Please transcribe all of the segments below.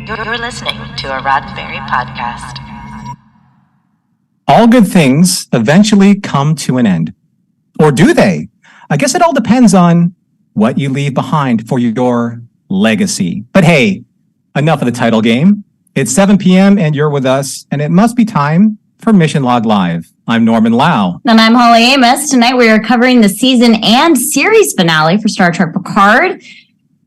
You're listening to a Roddenberry podcast. All good things eventually come to an end. Or do they? I guess it all depends on what you leave behind for your legacy. But hey, enough of the title game. It's 7 p.m. and you're with us, and it must be time for Mission Log Live. I'm Norman Lau. And I'm Holly Amos. Tonight we are covering the season and series finale for Star Trek Picard.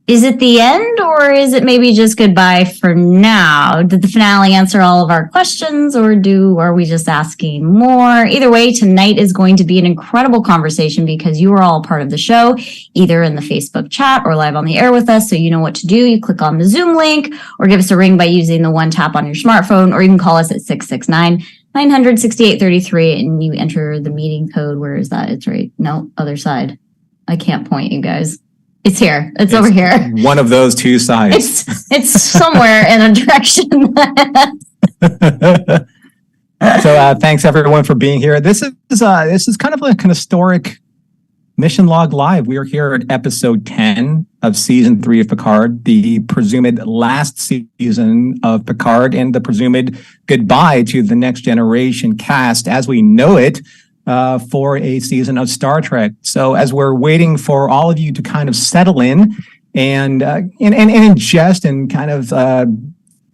Is it the end, or is it maybe just goodbye for now? Did the finale answer all of our questions, or are we just asking more? Either way, tonight is going to be an incredible conversation because you are all part of the show, either in the Facebook chat or live on the air with us. So you know what to do. You click on the Zoom link or give us a ring by using the one tap on your smartphone, or you can call us at 669-900-6833 and you enter the meeting code. Where is that? It's right. No, other side. I can't point, you guys. It's here. It's over here. One of those two sides. It's somewhere in a direction. So thanks everyone for being here. This is kind of like an historic Mission Log Live. We are here at episode 10 of season 3 of Picard, the presumed last season of Picard, and the presumed goodbye to the Next Generation cast as we know it. For a season of Star Trek. So as we're waiting for all of you to kind of settle in and ingest and kind of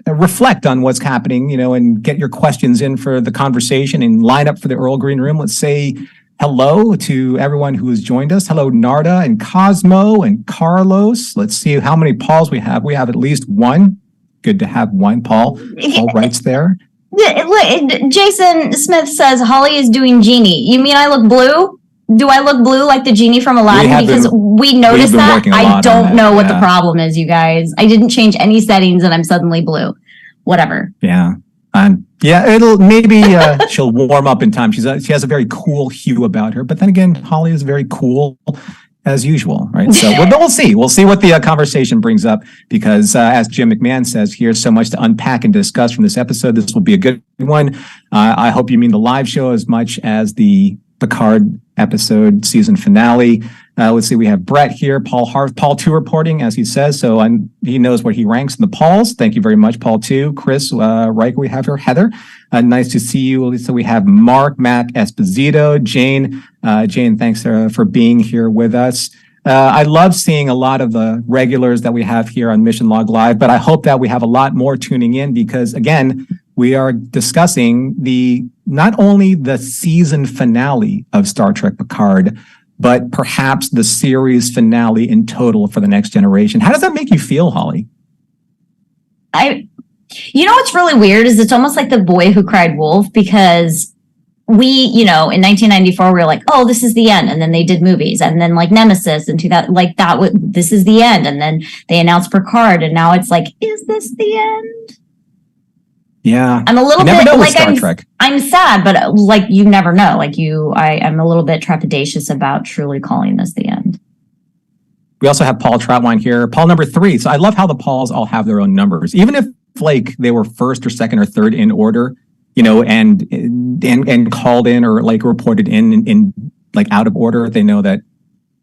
reflect on what's happening, and get your questions in for the conversation and line up for the Earl Green Room, let's say hello to everyone who has joined us. Hello, Narda and Cosmo and Carlos. Let's see how many Pauls we have. We have at least one. Good to have one Paul. Paul writes there. Jason Smith says Holly is doing genie. You mean I look blue? Do I look blue like the genie from Aladdin? Because we noticed that. I don't know what the problem is, you guys. I didn't change any settings and I'm suddenly blue. Whatever. Yeah. It'll maybe she'll warm up in time. She has a very cool hue about her. But then again, Holly is very cool as usual, right? So we'll see. We'll see what the conversation brings up because as Jim McMahon says, here's so much to unpack and discuss from this episode. This will be a good one. I hope you mean the live show as much as the Picard episode season finale. Let's see. We have Brett here, Paul 2 reporting, as he says. So he knows where he ranks in the Pauls. Thank you very much, Paul 2. Chris Riker, we have here. Heather, nice to see you. So we have Mark, Mac Esposito, Jane. Jane, thanks for being here with us. I love seeing a lot of the regulars that we have here on Mission Log Live, but I hope that we have a lot more tuning in because, again, we are discussing not only the season finale of Star Trek Picard, but perhaps the series finale in total for the Next Generation. How does that make you feel, Holly? What's really weird is it's almost like The Boy Who Cried Wolf because we, in 1994, we were like, oh, this is the end. And then they did movies and then like Nemesis and this is the end. And then they announced Picard and now it's like, is this the end? Yeah. I'm a little bit like Star Trek. I'm sad, but like you never know. I'm a little bit trepidatious about truly calling this the end. We also have Paul Troutwine here, Paul number 3. So I love how the Pauls all have their own numbers, even if like they were first or second or third in order, and called in or like reported in like out of order. They know that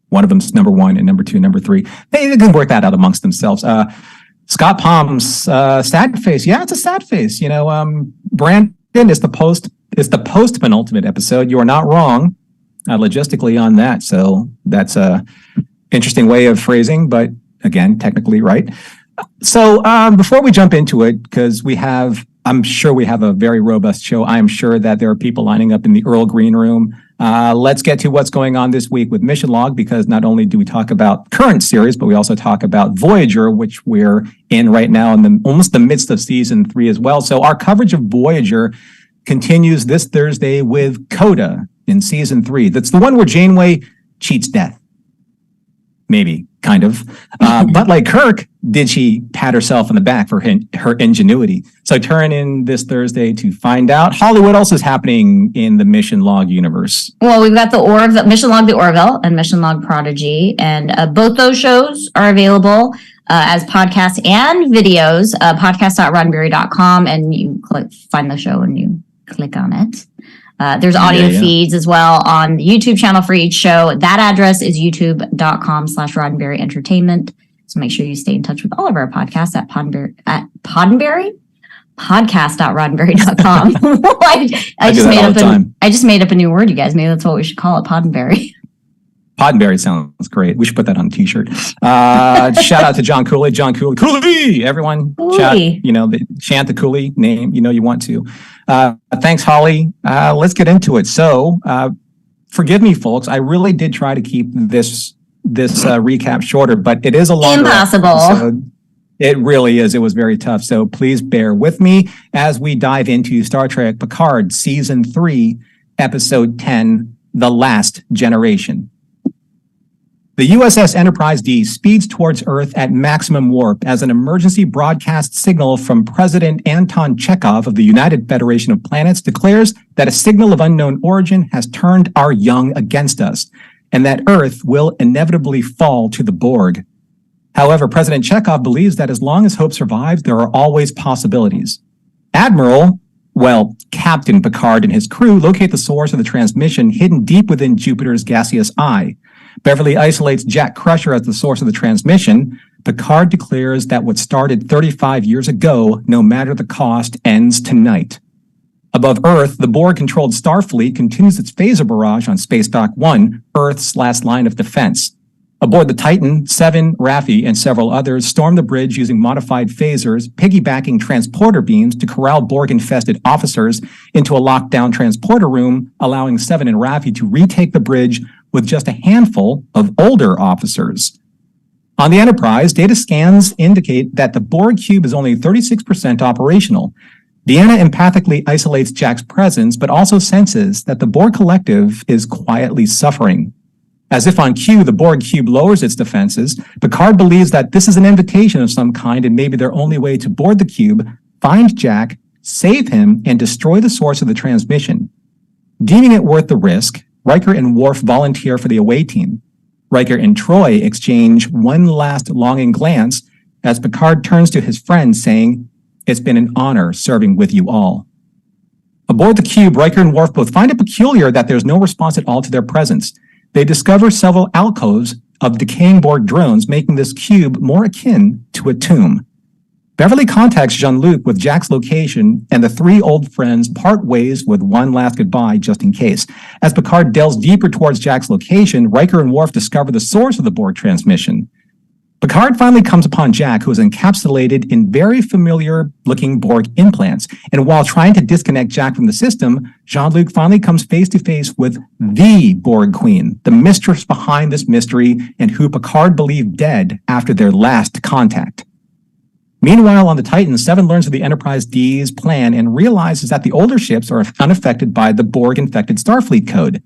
one of them's number 1 and number 2, number 3. They can work that out amongst themselves. Scott Palm's sad face. Yeah, it's a sad face. Brandon is the post penultimate episode. You are not wrong logistically on that. So that's a interesting way of phrasing, but again, technically right. So before we jump into it, because I'm sure we have a very robust show. I am sure that there are people lining up in the Earl Green Room. Let's get to what's going on this week with Mission Log, because not only do we talk about current series, but we also talk about Voyager, which we're in right now in almost the midst of season 3 as well. So our coverage of Voyager continues this Thursday with Coda in season 3. That's the one where Janeway cheats death. Maybe, kind of. But like Kirk, did she pat herself on the back for her ingenuity? So turn in this Thursday to find out. Holly, what else is happening in the Mission Log universe? Well, we've got the Mission Log The Orville and Mission Log Prodigy. And both those shows are available as podcasts and videos. Podcast.roddenberry.com. And you find the show and you click on it. There's audio feeds as well on the YouTube channel for each show. That address is youtube.com/Roddenberry Entertainment. So make sure you stay in touch with all of our podcasts at Poddenberry? Podcast.roddenberry.com. I just made up a new word, you guys. Maybe that's what we should call it, Poddenberry. Poddenberry sounds great. We should put that on a t-shirt. Shout out to John Cooley. John Cooley. Cooley! Everyone. Chant the Cooley name, you want to. Thanks, Holly. Let's get into it. So, forgive me, folks. I really did try to keep this recap shorter, but it is a longer episode. It really is. It was very tough. So please bear with me as we dive into Star Trek Picard Season 3, Episode 10, The Last Generation. The USS Enterprise D speeds towards Earth at maximum warp as an emergency broadcast signal from President Anton Chekhov of the United Federation of Planets declares that a signal of unknown origin has turned our young against us, and that Earth will inevitably fall to the Borg. However, President Chekhov believes that as long as hope survives, there are always possibilities. Captain Picard and his crew locate the source of the transmission hidden deep within Jupiter's gaseous eye. Beverly isolates Jack Crusher as the source of the transmission. Picard declares that what started 35 years ago, no matter the cost, ends tonight. Above Earth, the Borg-controlled Starfleet continues its phaser barrage on Space Dock 1, Earth's last line of defense. Aboard the Titan, Seven, Raffi, and several others storm the bridge using modified phasers, piggybacking transporter beams to corral Borg-infested officers into a lockdown transporter room, allowing Seven and Raffi to retake the bridge with just a handful of older officers. On the Enterprise, data scans indicate that the Borg cube is only 36% operational. Deanna empathically isolates Jack's presence, but also senses that the Borg collective is quietly suffering. As if on cue, the Borg cube lowers its defenses. Picard believes that this is an invitation of some kind and maybe their only way to board the cube, find Jack, save him, and destroy the source of the transmission. Deeming it worth the risk, Riker and Worf volunteer for the away team. Riker and Troy exchange one last longing glance as Picard turns to his friend saying, "It's been an honor serving with you all." Aboard the cube, Riker and Worf both find it peculiar that there's no response at all to their presence. They discover several alcoves of decaying Borg drones, making this cube more akin to a tomb. Beverly contacts Jean-Luc with Jack's location, and the three old friends part ways with one last goodbye just in case. As Picard delves deeper towards Jack's location, Riker and Worf discover the source of the Borg transmission. Picard finally comes upon Jack, who is encapsulated in very familiar-looking Borg implants. And while trying to disconnect Jack from the system, Jean-Luc finally comes face-to-face with the Borg Queen, the mistress behind this mystery, and who Picard believed dead after their last contact. Meanwhile, on the Titan, Seven learns of the Enterprise D's plan and realizes that the older ships are unaffected by the Borg-infected Starfleet code.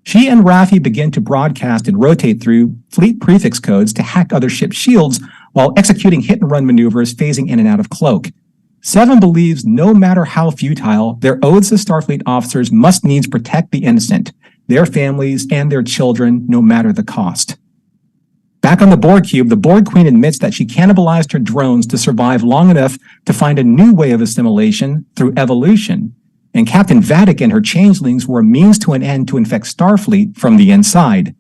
She and Raffi begin to broadcast and rotate through fleet prefix codes to hack other ship shields while executing hit-and-run maneuvers phasing in and out of cloak. Seven believes no matter how futile, their oaths as Starfleet officers must needs protect the innocent, their families, and their children, no matter the cost. Back on the Borg cube, the Borg Queen admits that she cannibalized her drones to survive long enough to find a new way of assimilation through evolution. And Captain Vadic and her changelings were a means to an end to infect Starfleet from the inside.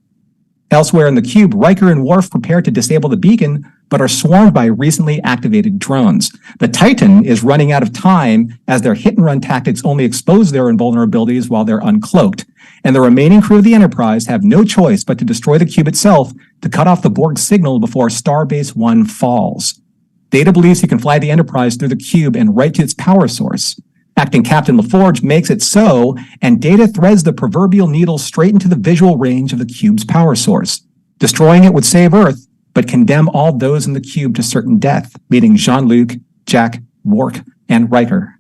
Elsewhere in the cube, Riker and Worf prepare to disable the beacon, but are swarmed by recently activated drones. The Titan is running out of time as their hit-and-run tactics only expose their invulnerabilities while they're uncloaked. And the remaining crew of the Enterprise have no choice but to destroy the cube itself to cut off the Borg signal before Starbase 1 falls. Data believes he can fly the Enterprise through the cube and right to its power source. Acting Captain LaForge makes it so, and Data threads the proverbial needle straight into the visual range of the cube's power source. Destroying it would save Earth, but condemn all those in the cube to certain death, meaning Jean-Luc, Jack, Worf, and Riker.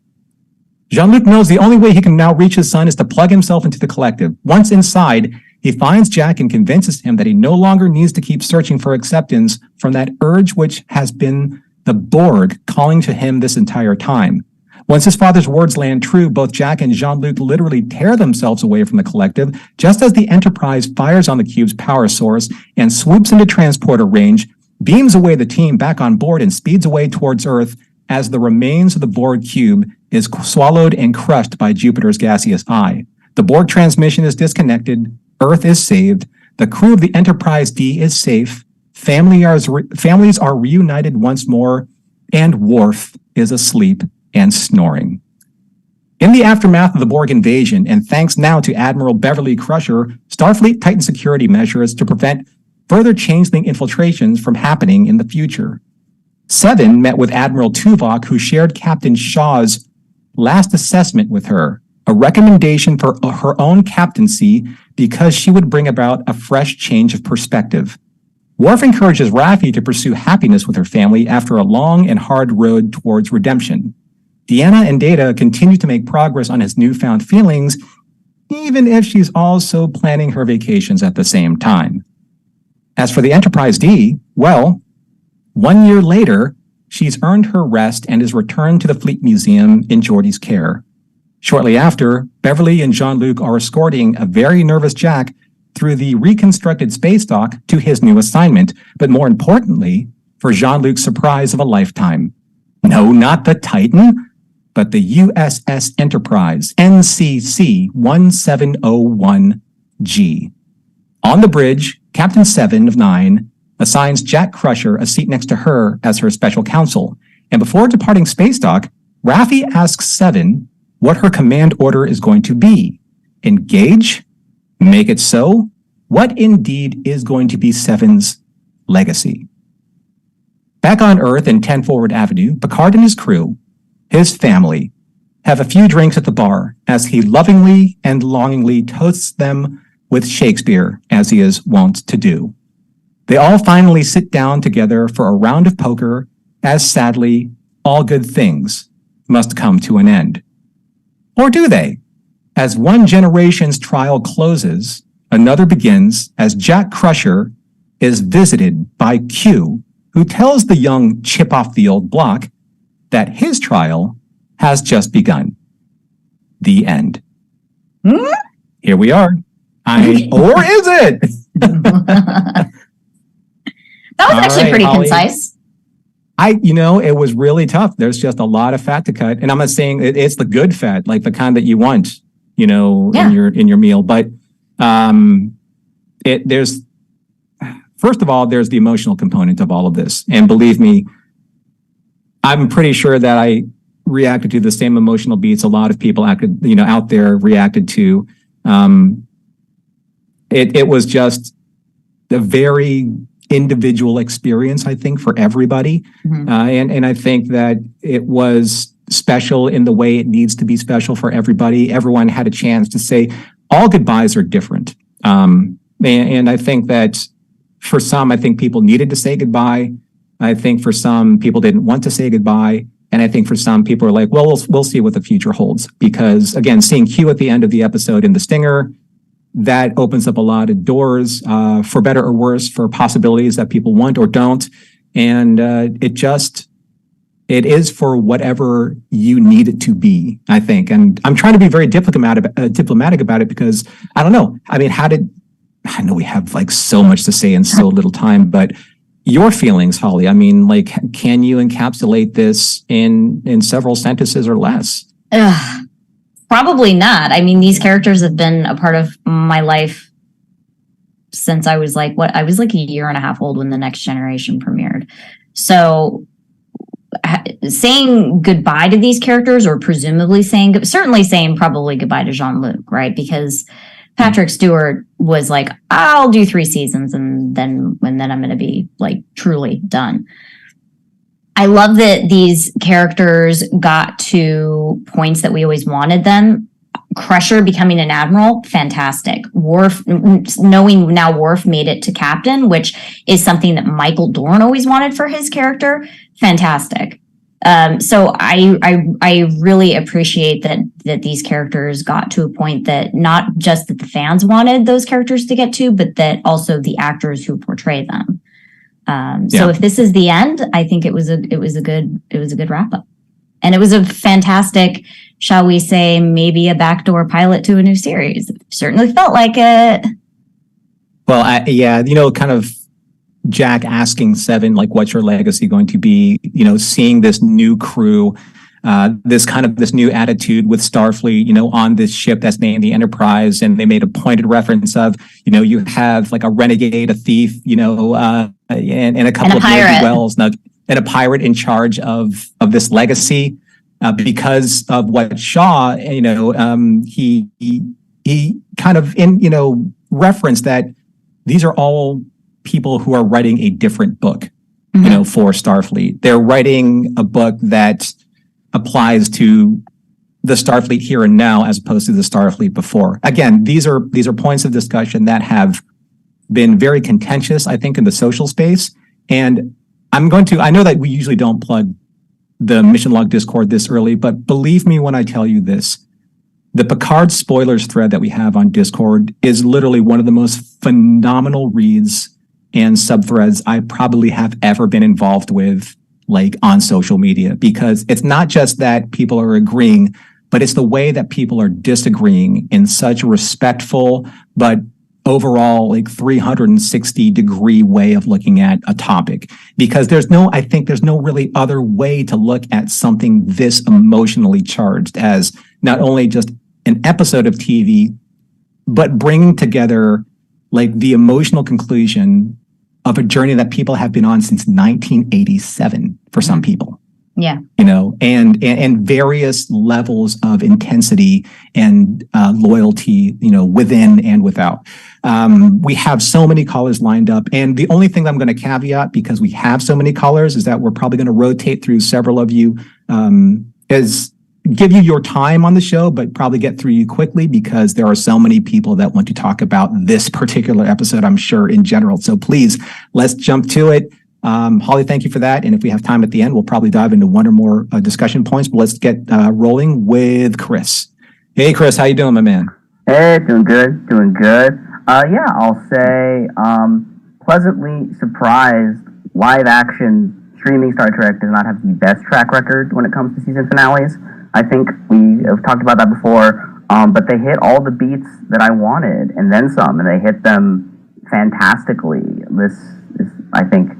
Jean-Luc knows the only way he can now reach his son is to plug himself into the collective. Once inside, he finds Jack and convinces him that he no longer needs to keep searching for acceptance from that urge which has been the Borg calling to him this entire time. Once his father's words land true, both Jack and Jean-Luc literally tear themselves away from the collective, just as the Enterprise fires on the cube's power source and swoops into transporter range, beams away the team back on board, and speeds away towards Earth as the remains of the Borg cube is swallowed and crushed by Jupiter's gaseous eye. The Borg transmission is disconnected, Earth is saved, the crew of the Enterprise D is safe, families are reunited once more, and Worf is asleep and snoring. In the aftermath of the Borg invasion, and thanks now to Admiral Beverly Crusher, Starfleet tightened security measures to prevent further changeling infiltrations from happening in the future. Seven met with Admiral Tuvok, who shared Captain Shaw's last assessment with her, a recommendation for her own captaincy because she would bring about a fresh change of perspective. Worf encourages Raffi to pursue happiness with her family after a long and hard road towards redemption. Deanna and Data continue to make progress on his newfound feelings, even if she's also planning her vacations at the same time. As for the Enterprise D, well, 1 year later, she's earned her rest and is returned to the Fleet Museum in Geordi's care. Shortly after, Beverly and Jean-Luc are escorting a very nervous Jack through the reconstructed space dock to his new assignment, but more importantly, for Jean-Luc's surprise of a lifetime. No, not the Titan, but the USS Enterprise, NCC 1701G. On the bridge, Captain Seven of Nine assigns Jack Crusher a seat next to her as her special counsel, and before departing space dock, Raffi asks Seven what her command order is going to be. Engage? Make it so? What indeed is going to be Seven's legacy? Back on Earth in 10 Forward Avenue, Picard and his crew, his family, have a few drinks at the bar as he lovingly and longingly toasts them with Shakespeare, as he is wont to do. They all finally sit down together for a round of poker, as sadly, all good things must come to an end. Or do they? As one generation's trial closes, another begins as Jack Crusher is visited by Q, who tells the young chip off the old block that his trial has just begun. The end. Here we are. Or is it? That was actually pretty Holly. concise. It was really tough. There's just a lot of fat to cut. And I'm not saying it's the good fat, like the kind that you want, in your meal. But there's first of all, there's the emotional component of all of this. And believe me, I'm pretty sure that I reacted to the same emotional beats a lot of people out there reacted to. It was just a very individual experience, I think, for everybody. Mm-hmm. And I think that it was special in the way it needs to be special for everybody. Everyone had a chance to say all goodbyes are different. And I think that for some, I think people needed to say goodbye. I think for some, people didn't want to say goodbye. And I think for some people are like, well, we'll see what the future holds. Because again, seeing Q at the end of the episode in the Stinger, that opens up a lot of doors, for better or worse, for possibilities that people want or don't. And it is for whatever you need it to be, I think. And I'm trying to be very diplomatic about it because I don't know. I mean, I know we have like so much to say in so little time, but your feelings, Holly, I mean, like, can you encapsulate this in several sentences or less? Probably not. I mean, these characters have been a part of my life since I was like a year and a half old when The Next Generation premiered. So saying goodbye to these characters, or presumably certainly saying probably goodbye to Jean-Luc, right? Because Patrick Stewart was like, I'll do 3 seasons and then I'm going to be like truly done. I love that these characters got to points that we always wanted them. Crusher becoming an admiral, fantastic. Worf, knowing now Worf made it to captain, which is something that Michael Dorn always wanted for his character, fantastic. So I really appreciate that these characters got to a point that not just that the fans wanted those characters to get to, but that also the actors who portray them. So if this is the end, I think it was a good wrap up, and it was a fantastic, shall we say, maybe a backdoor pilot to a new series. It certainly felt like it. Well, kind of Jack asking Seven, like, what's your legacy going to be? Seeing this new crew, this new attitude with Starfleet, on this ship that's named the Enterprise, and they made a pointed reference of, you have like a renegade, a thief, and a couple And a of pirate. wells, and a pirate in charge of this legacy because of what Shaw, he kind of referenced that these are all people who are writing a different book, for Starfleet. They're writing a book that applies to the Starfleet here and now, as opposed to the Starfleet before. Again, these are points of discussion that have been very contentious, I think, in the social space. And I know that we usually don't plug the Mission Log Discord this early, but believe me when I tell you this, the Picard spoilers thread that we have on Discord is literally one of the most phenomenal reads and subthreads I probably have ever been involved with, like on social media, because it's not just that people are agreeing, but it's the way that people are disagreeing in such a respectful, but overall like 360-degree way of looking at a topic. Because I think there's no really other way to look at something this emotionally charged as not only just an episode of TV, but bringing together like the emotional conclusion of a journey that people have been on since 1987 for some people. Yeah. And various levels of intensity and loyalty, within and without. We have so many callers lined up. And the only thing I'm going to caveat, because we have so many callers, is that we're probably going to rotate through several of you, is give you your time on the show, but probably get through you quickly because there are so many people that want to talk about this particular episode, I'm sure, in general. So please, let's jump to it. Holly, thank you for that. And if we have time at the end, we'll probably dive into one or more discussion points, but let's get rolling with Chris. Hey, Chris, how you doing, my man? Hey, doing good. I'll say pleasantly surprised. Live action streaming Star Trek does not have the best track record when it comes to season finales. I think we have talked about that before, but they hit all the beats that I wanted and then some, and they hit them fantastically. This is, I think,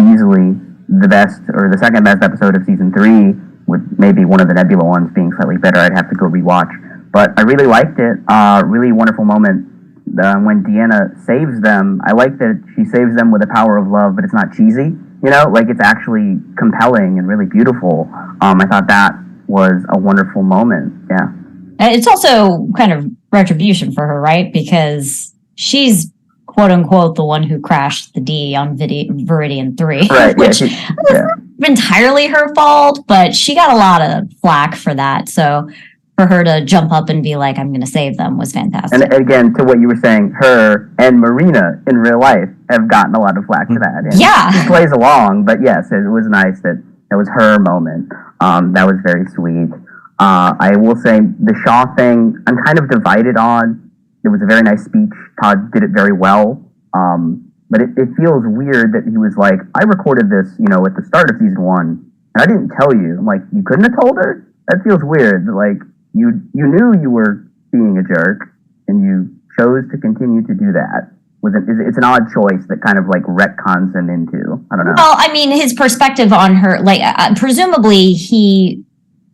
easily the best or the second best episode of season 3, with maybe one of the Nebula ones being slightly better. I'd have to go rewatch, but I really liked it. Really wonderful moment when Deanna saves them. I like that she saves them with the power of love, but it's not cheesy. Like it's actually compelling and really beautiful. I thought that was a wonderful moment. Yeah. It's also kind of retribution for her, right? Because she's quote unquote the one who crashed the D on Viridian 3, right, which wasn't entirely her fault, but she got a lot of flack for that. So for her to jump up and be like, I'm going to save them, was fantastic. And again, to what you were saying, her and Marina in real life have gotten a lot of flack for that. And yeah. She plays along, but yes, it was nice that it was her moment. That was very sweet. I will say the Shaw thing, I'm kind of divided on. It was a very nice speech. Todd did it very well. But it feels weird that he was like, I recorded this, at the start of season 1, and I didn't tell you. I'm like, you couldn't have told her? That feels weird. Like, you knew you were being a jerk, and you chose to continue to do that. It's an odd choice that kind of like retcons him into. I don't know. Well, I mean, his perspective on her, like, presumably he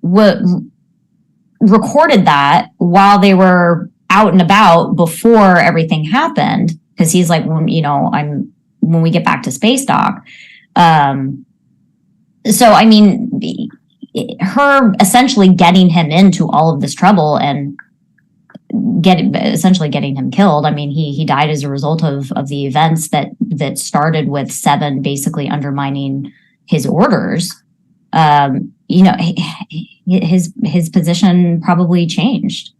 recorded that while they were out and about before everything happened, because he's like, when we get back to space dock. So I mean, her essentially getting him into all of this trouble and essentially getting him killed. I mean, he died as a result of the events that started with Seven basically undermining his orders. His position probably changed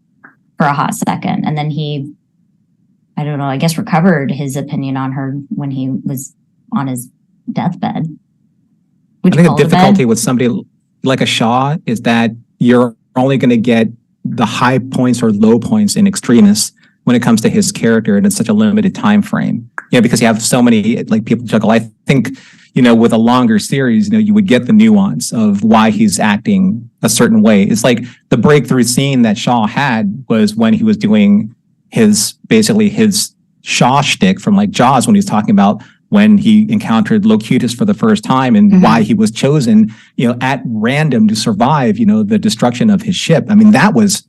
for a hot second, and then he, I don't know, I guess recovered his opinion on her when he was on his deathbed. I think the difficulty with somebody like a Shaw is that you're only going to get the high points or low points in extremis when it comes to his character, and it's such a limited time frame. Because you have so many like people juggle. I think with a longer series, you would get the nuance of why he's acting a certain way. It's like the breakthrough scene that Shaw had was when he was doing his Shaw shtick from like Jaws, when he was talking about when he encountered Locutus for the first time and why he was chosen, at random to survive, the destruction of his ship. I mean, that was,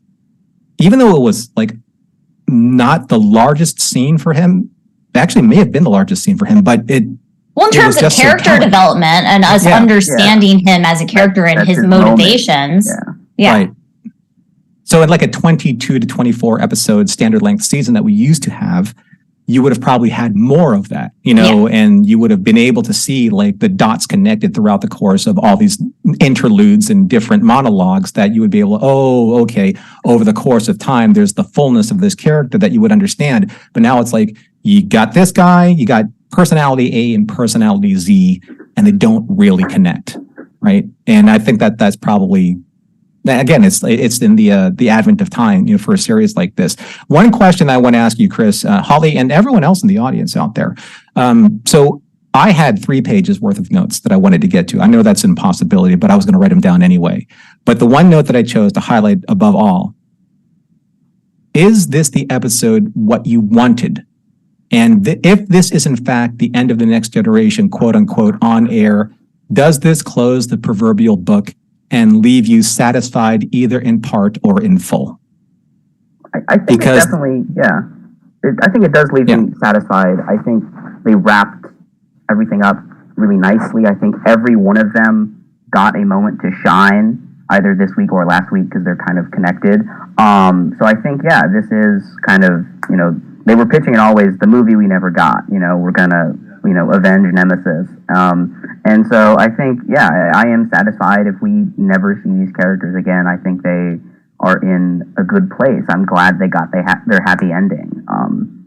even though it was like not the largest scene for him, it actually may have been the largest scene for him, but it Well, in terms of character development and us understanding him as a character and his motivations. Yeah. Right. So in like a 22 to 24 episode standard length season that we used to have, you would have probably had more of that, and you would have been able to see like the dots connected throughout the course of all these interludes and different monologues that you would be able to, over the course of time, there's the fullness of this character that you would understand. But now it's like, you got this guy, you got personality A and personality Z, and they don't really connect, right? And I think that that's probably, again, it's in the advent of time, for a series like this. One question I want to ask you, Chris, Holly, and everyone else in the audience out there. So I had 3 pages worth of notes that I wanted to get to. I know that's an impossibility, but I was going to write them down anyway. But the one note that I chose to highlight above all, is this the episode what you wanted? And if this is in fact the end of the Next Generation, quote unquote, on air, does this close the proverbial book and leave you satisfied either in part or in full? I think it definitely, I think it does leave me satisfied. I think they wrapped everything up really nicely. I think every one of them got a moment to shine, either this week or last week, because they're kind of connected. So I think, this is kind of, they were pitching it always, the movie we never got, we're gonna, avenge Nemesis. And so I think, I am satisfied if we never see these characters again. I think they are in a good place. I'm glad they got their happy ending.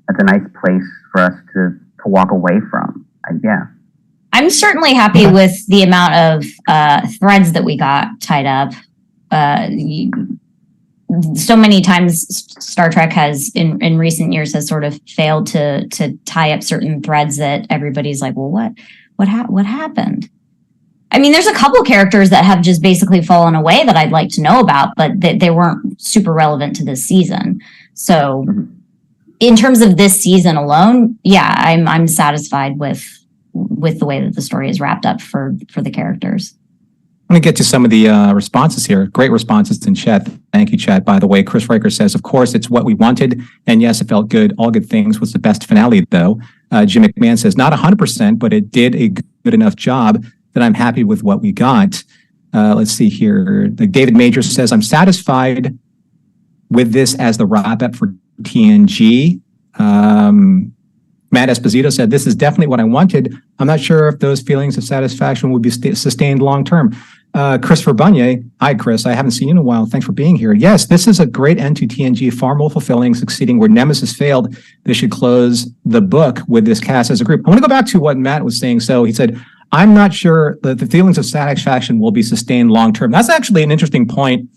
That's a nice place for us to walk away from. I'm certainly happy with the amount of threads that we got tied up. So many times Star Trek has in recent years has sort of failed to tie up certain threads that everybody's like, well, what happened? I mean, there's a couple characters that have just basically fallen away that I'd like to know about, but they weren't super relevant to this season. So in terms of this season alone, I'm satisfied with the way that the story is wrapped up for the characters. I'm going to get to some of the responses here. Great responses in chat. Thank you, chat. By the way, Chris Riker says, of course, it's what we wanted. And yes, it felt good. All good things was the best finale, though. Jim McMahon says, not 100%, but it did a good enough job that I'm happy with what we got. Let's see here. David Major says, I'm satisfied with this as the wrap-up for TNG. Matt Esposito said, this is definitely what I wanted. I'm not sure if those feelings of satisfaction will be sustained long-term. Christopher Bunye, hi, Chris. I haven't seen you in a while. Thanks for being here. Yes, this is a great end to TNG, far more fulfilling, succeeding where Nemesis failed. They should close the book with this cast as a group. I want to go back to what Matt was saying. So he said, I'm not sure that the feelings of satisfaction will be sustained long-term. That's actually an interesting point,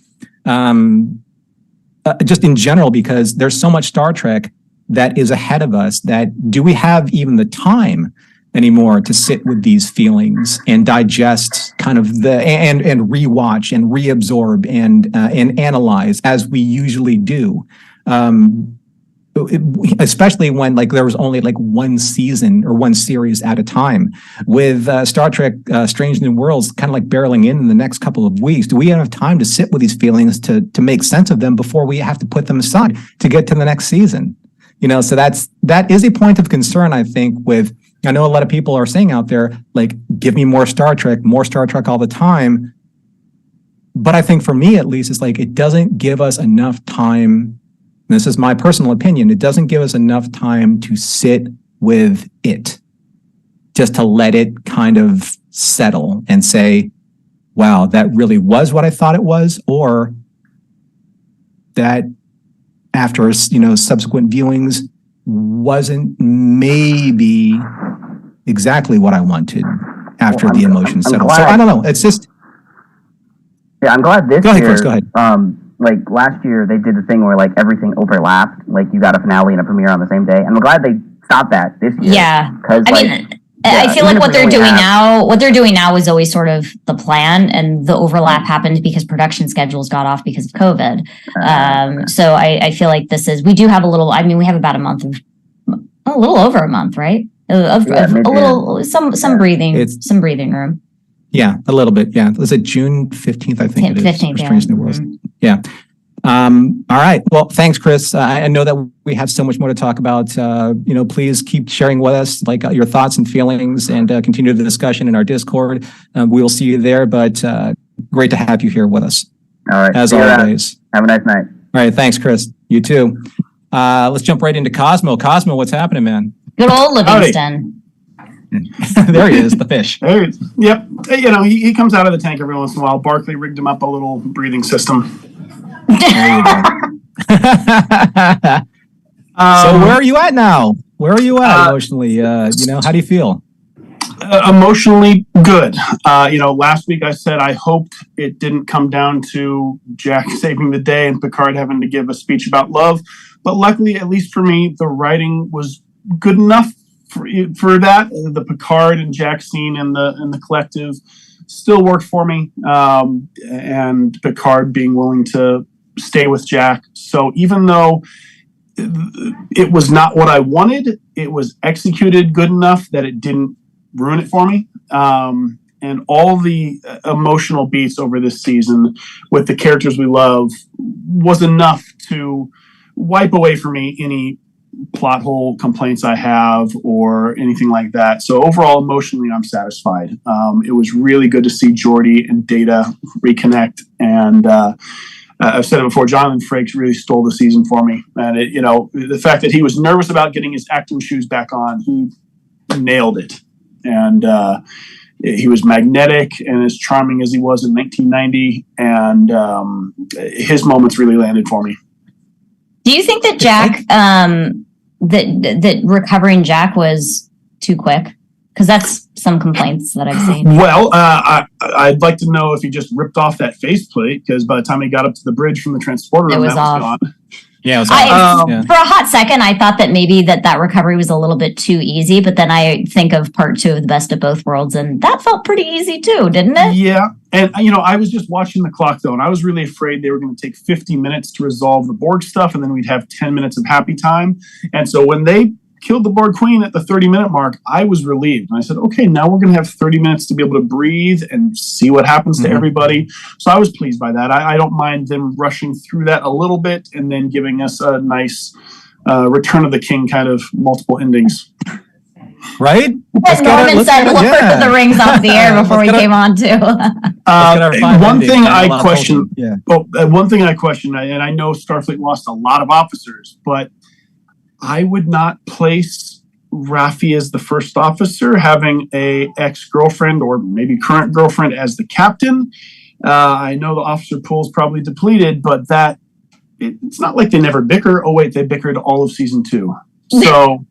just in general, because there's so much Star Trek that is ahead of us, that do we have even the time anymore to sit with these feelings and digest kind of and rewatch and reabsorb and analyze as we usually do, especially when like there was only like one season or one series at a time. With Star Trek Strange New Worlds kind of like barreling in the next couple of weeks, do we have time to sit with these feelings to make sense of them before we have to put them aside to get to the next season? So that is a point of concern, I think, I know a lot of people are saying out there, like, give me more Star Trek all the time. But I think for me, at least, it's like, it doesn't give us enough time. This is my personal opinion. It doesn't give us enough time to sit with it, just to let it kind of settle and say, wow, that really was what I thought it was, or that after, subsequent viewings wasn't maybe exactly what I wanted after the emotions settled. So I don't know. It's just... Yeah, I'm glad this year... Chris, go ahead. Like last year, they did the thing where like everything overlapped. Like you got a finale and a premiere on the same day. And I'm glad they stopped that this year. Yeah. Because I feel like what they're doing now is always sort of the plan, and the overlap happened because production schedules got off because of COVID. So I feel like we do have we have about a little over a month, right? Of a little, some breathing room. Yeah, a little bit. Yeah. Was it June 15th? I think it is. 15th, Strange New Worlds. Mm-hmm. Yeah. All right. Well, thanks, Chris. I know that we have so much more to talk about. Please keep sharing with us your thoughts and feelings, and continue the discussion in our Discord. We will see you there. But great to have you here with us. All right. As always. Have a nice night. All right. Thanks, Chris. You too. Let's jump right into Cosmo. Cosmo, what's happening, man? Good old Livingston. There he is, the fish. There he is. Yep. He comes out of the tank every once in a while. Barkley rigged him up a little breathing system. There you go. So where are you at now? Where are you at emotionally? How do you feel? Emotionally good. Last week I said I hoped it didn't come down to Jack saving the day and Picard having to give a speech about love. But luckily, at least for me, the writing was good enough for that. The Picard and Jack scene in the collective still worked for me. And Picard being willing to stay with Jack. So even though it was not what I wanted, it was executed good enough that it didn't ruin it for me. And all the emotional beats over this season with the characters we love was enough to wipe away for me any plot hole complaints I have or anything like that. So overall, emotionally, I'm satisfied. It was really good to see Geordi and Data reconnect. And I've said it before, Jonathan Frakes really stole the season for me. And the fact that he was nervous about getting his acting shoes back on, he nailed it. And he was magnetic and as charming as he was in 1990. And his moments really landed for me. Do you think that Jack, that recovering Jack was too quick? Because that's some complaints that I've seen. Well, I'd like to know if he just ripped off that faceplate, because by the time he got up to the bridge from the transporter room, that was gone. Yeah, it was For a hot second, I thought that maybe that recovery was a little bit too easy, but then I think of part 2 of The Best of Both Worlds, and that felt pretty easy too, didn't it? Yeah, and I was just watching the clock though, and I was really afraid they were going to take 50 minutes to resolve the Borg stuff, and then we'd have 10 minutes of happy time. And so when they killed the Borg Queen at the 30-minute mark, I was relieved. And I said, okay, now we're going to have 30 minutes to be able to breathe and see what happens to everybody. So I was pleased by that. I don't mind them rushing through that a little bit and then giving us a nice Return of the King kind of multiple endings. Right? As Norman said, look for the rings off the air before we came on too. One thing I question, and I know Starfleet lost a lot of officers, but I would not place Raffi as the first officer, having a ex-girlfriend or maybe current girlfriend as the captain. I know the officer pool is probably depleted, but it's not like they never bicker. Oh wait, they bickered all of season 2. So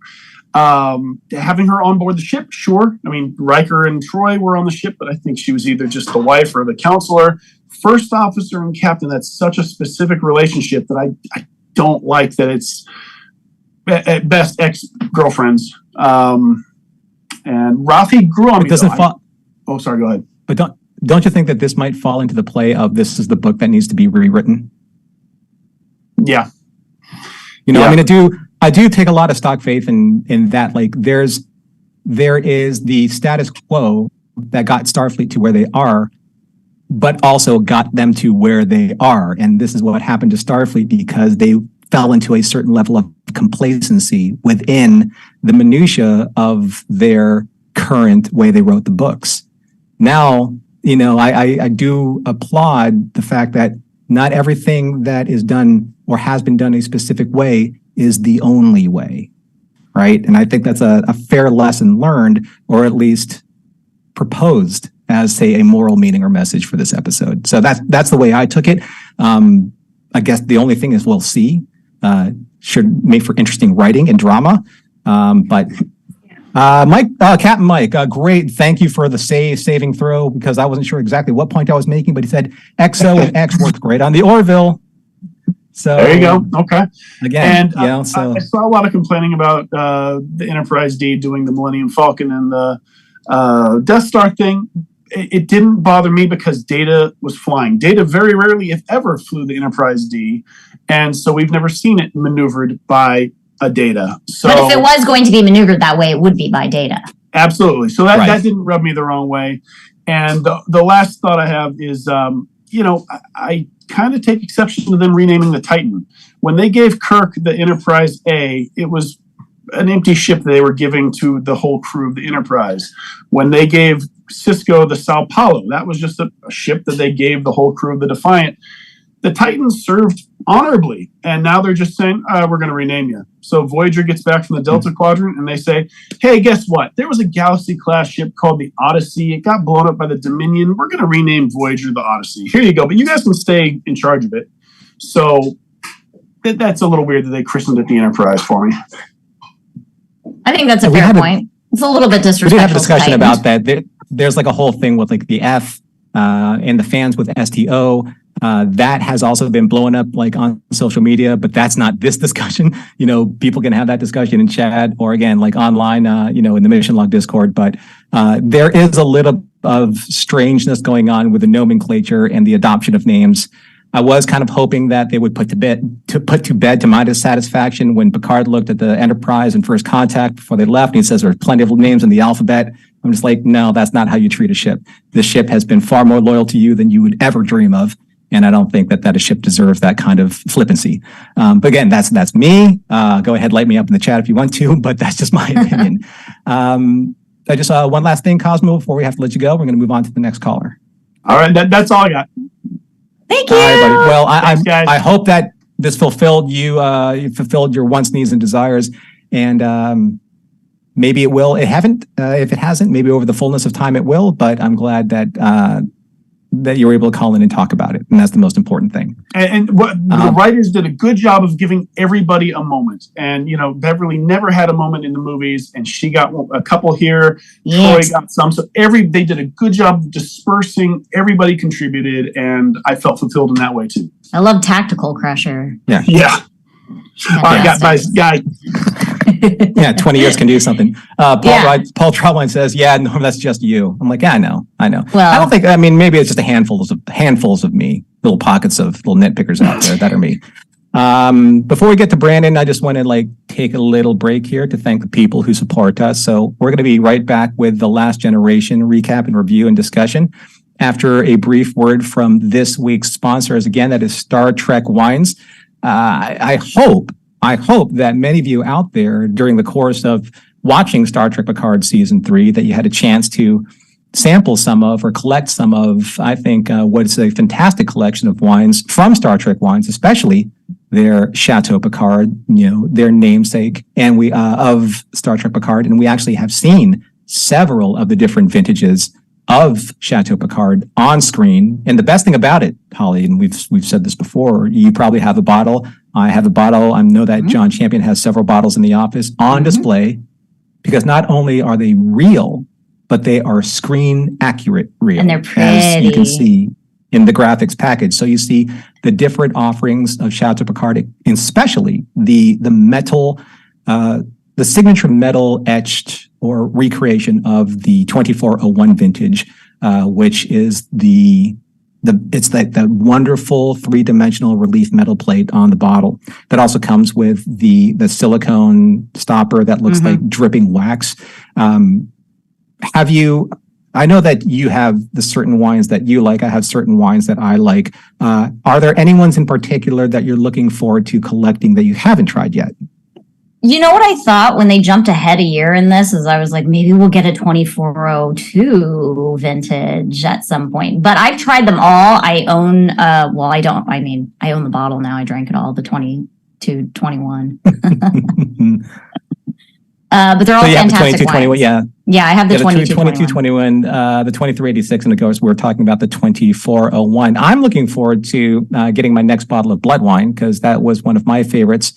having her on board the ship, sure. I mean, Riker and Troy were on the ship, but I think she was either just the wife or the counselor. First officer and captain, that's such a specific relationship that I don't like that it's at best ex-girlfriends. And Raffi grew on me. Doesn't fall. Oh, sorry, go ahead. But don't you think that this might fall into the play of this is the book that needs to be rewritten? Yeah. I mean, I do take a lot of stock faith in that. Like there is the status quo that got Starfleet to where they are, but also got them to where they are. And this is what happened to Starfleet because they fell into a certain level of complacency within the minutia of their current way they wrote the books. Now, I do applaud the fact that not everything that is done or has been done a specific way is the only way, right? And I think that's a fair lesson learned, or at least proposed as, say, a moral meaning or message for this episode. So that's the way I took it. I guess the only thing is we'll see. Should make for interesting writing and drama. But Mike, Captain Mike, great. Thank you for the saving throw, because I wasn't sure exactly what point I was making, but he said XO and X worked great on the Orville. So there you go. Okay. Again, and I saw a lot of complaining about the Enterprise D doing the Millennium Falcon and the Death Star thing. It didn't bother me because Data was flying. Data very rarely, if ever, flew the Enterprise D. And so we've never seen it maneuvered by a Data. So, but if it was going to be maneuvered that way, it would be by Data. Absolutely. So that didn't rub me the wrong way. And the last thought I have is I kind of take exception to them renaming the Titan. When they gave Kirk the Enterprise A, it was an empty ship they were giving to the whole crew of the Enterprise. When they gave Cisco the Sao Paulo, that was just a ship that they gave the whole crew of the Defiant. The Titans served honorably, and now they're just saying, we're going to rename you. So Voyager gets back from the Delta Quadrant, and they say, hey, guess what? There was a Galaxy-class ship called the Odyssey. It got blown up by the Dominion. We're going to rename Voyager the Odyssey. Here you go, but you guys can stay in charge of it. So that's a little weird that they christened it the Enterprise for me. I think that's a fair point. It's a little bit disrespectful. We did have a discussion about that. There's like a whole thing with like the F and the fans with STO. That has also been blowing up like on social media, but that's not this discussion. People can have that discussion in chat or again, like online, in the Mission Log Discord. But there is a little of strangeness going on with the nomenclature and the adoption of names. I was kind of hoping that they would put to bed to my dissatisfaction when Picard looked at the Enterprise and First Contact before they left, and he says there's plenty of names in the alphabet. I'm just like, no, that's not how you treat a ship. This ship has been far more loyal to you than you would ever dream of. And I don't think that a ship deserves that kind of flippancy. But again, that's me. Go ahead, light me up in the chat if you want to, but that's just my opinion. I just one last thing, Cosmo, before we have to let you go. We're going to move on to the next caller. All right, that's all I got. Thank you. All right, buddy. Well, Thanks, guys. I hope that this fulfilled you. You fulfilled your wants, needs, and desires, and maybe it will. It haven't. If it hasn't, maybe over the fullness of time it will. But I'm glad that you were able to call in and talk about it, and that's the most important thing. And what the writers did a good job of giving everybody a moment. And Beverly never had a moment in the movies, and she got a couple here. Yes. Troy got some. So they did a good job of dispersing. Everybody contributed, and I felt fulfilled in that way too. I love Tactical Crusher. Yeah. All right, guys. Yeah, 20 years can do something. Paul Trotline says, "Yeah, Norm, that's just you." I'm like, yeah, I know. Well, I don't think. I mean, maybe it's just handfuls of me, little pockets of little nitpickers out there that are me. Before we get to Brandon, I just want to take a little break here to thank the people who support us. So we're going to be right back with the Last Generation recap and review and discussion after a brief word from this week's sponsors. Again, that is Star Trek Wines. I hope that many of you out there during the course of watching Star Trek Picard Season 3 that you had a chance to sample some of or collect some of, I think, what's a fantastic collection of wines from Star Trek Wines, especially their Chateau Picard, their namesake, and we of Star Trek Picard. And we actually have seen several of the different vintages of Chateau Picard on screen. And the best thing about it, Holly, and we've said this before, you probably have a bottle. I have a bottle. I know that John Champion has several bottles in the office on display because not only are they real, but they are screen accurate real. And they're pretty. As you can see in the graphics package. So you see the different offerings of Chateau Picard, and especially the metal, the signature metal etched or recreation of the 2401 vintage, which is it's the wonderful three-dimensional relief metal plate on the bottle that also comes with the silicone stopper that looks like dripping wax. I know that you have the certain wines that you like. I have certain wines that I like. Are there any ones in particular that you're looking forward to collecting that you haven't tried yet? You know what I thought when they jumped ahead a year in this is I was like, maybe we'll get a 2402 vintage at some point. But I've tried them all. I own, I own the bottle now. I drank it all, the 2221. But they're all fantastic wines. Yeah, I have the 2221. The 2386, and of course, we're talking about the 2401. I'm looking forward to getting my next bottle of blood wine because that was one of my favorites.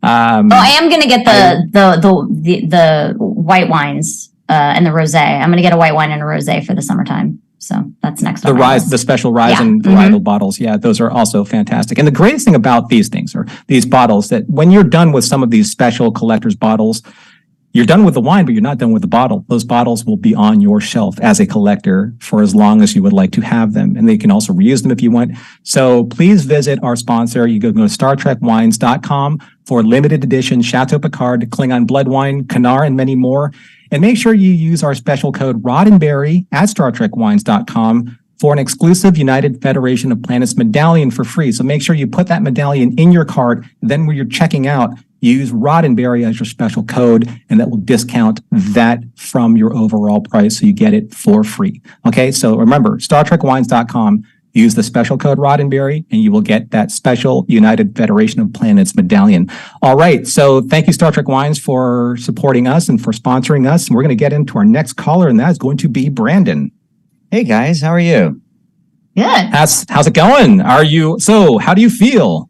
I am going to get the white wines and the rosé. I'm going to get a white wine and a rosé for the summertime. So that's next. The special rise and varietal bottles. Yeah, those are also fantastic. And the greatest thing about these things or these bottles that when you're done with some of these special collector's bottles, you're done with the wine, but you're not done with the bottle. Those bottles will be on your shelf as a collector for as long as you would like to have them. And they can also reuse them if you want. So please visit our sponsor. You go to StarTrekWines.com for limited edition Chateau Picard, Klingon Blood Wine, Kanar, and many more. And make sure you use our special code Roddenberry at StarTrekWines.com for an exclusive United Federation of Planets medallion for free. So make sure you put that medallion in your cart. Then when you're checking out, use Roddenberry as your special code, and that will discount that from your overall price, so you get it for free. Okay, so remember, StarTrekWines.com. Use the special code Roddenberry, and you will get that special United Federation of Planets medallion. All right, so thank you, Star Trek Wines, for supporting us and for sponsoring us. And we're going to get into our next caller, and that is going to be Brandon. Hey guys, how are you? Good. How's it going? How do you feel?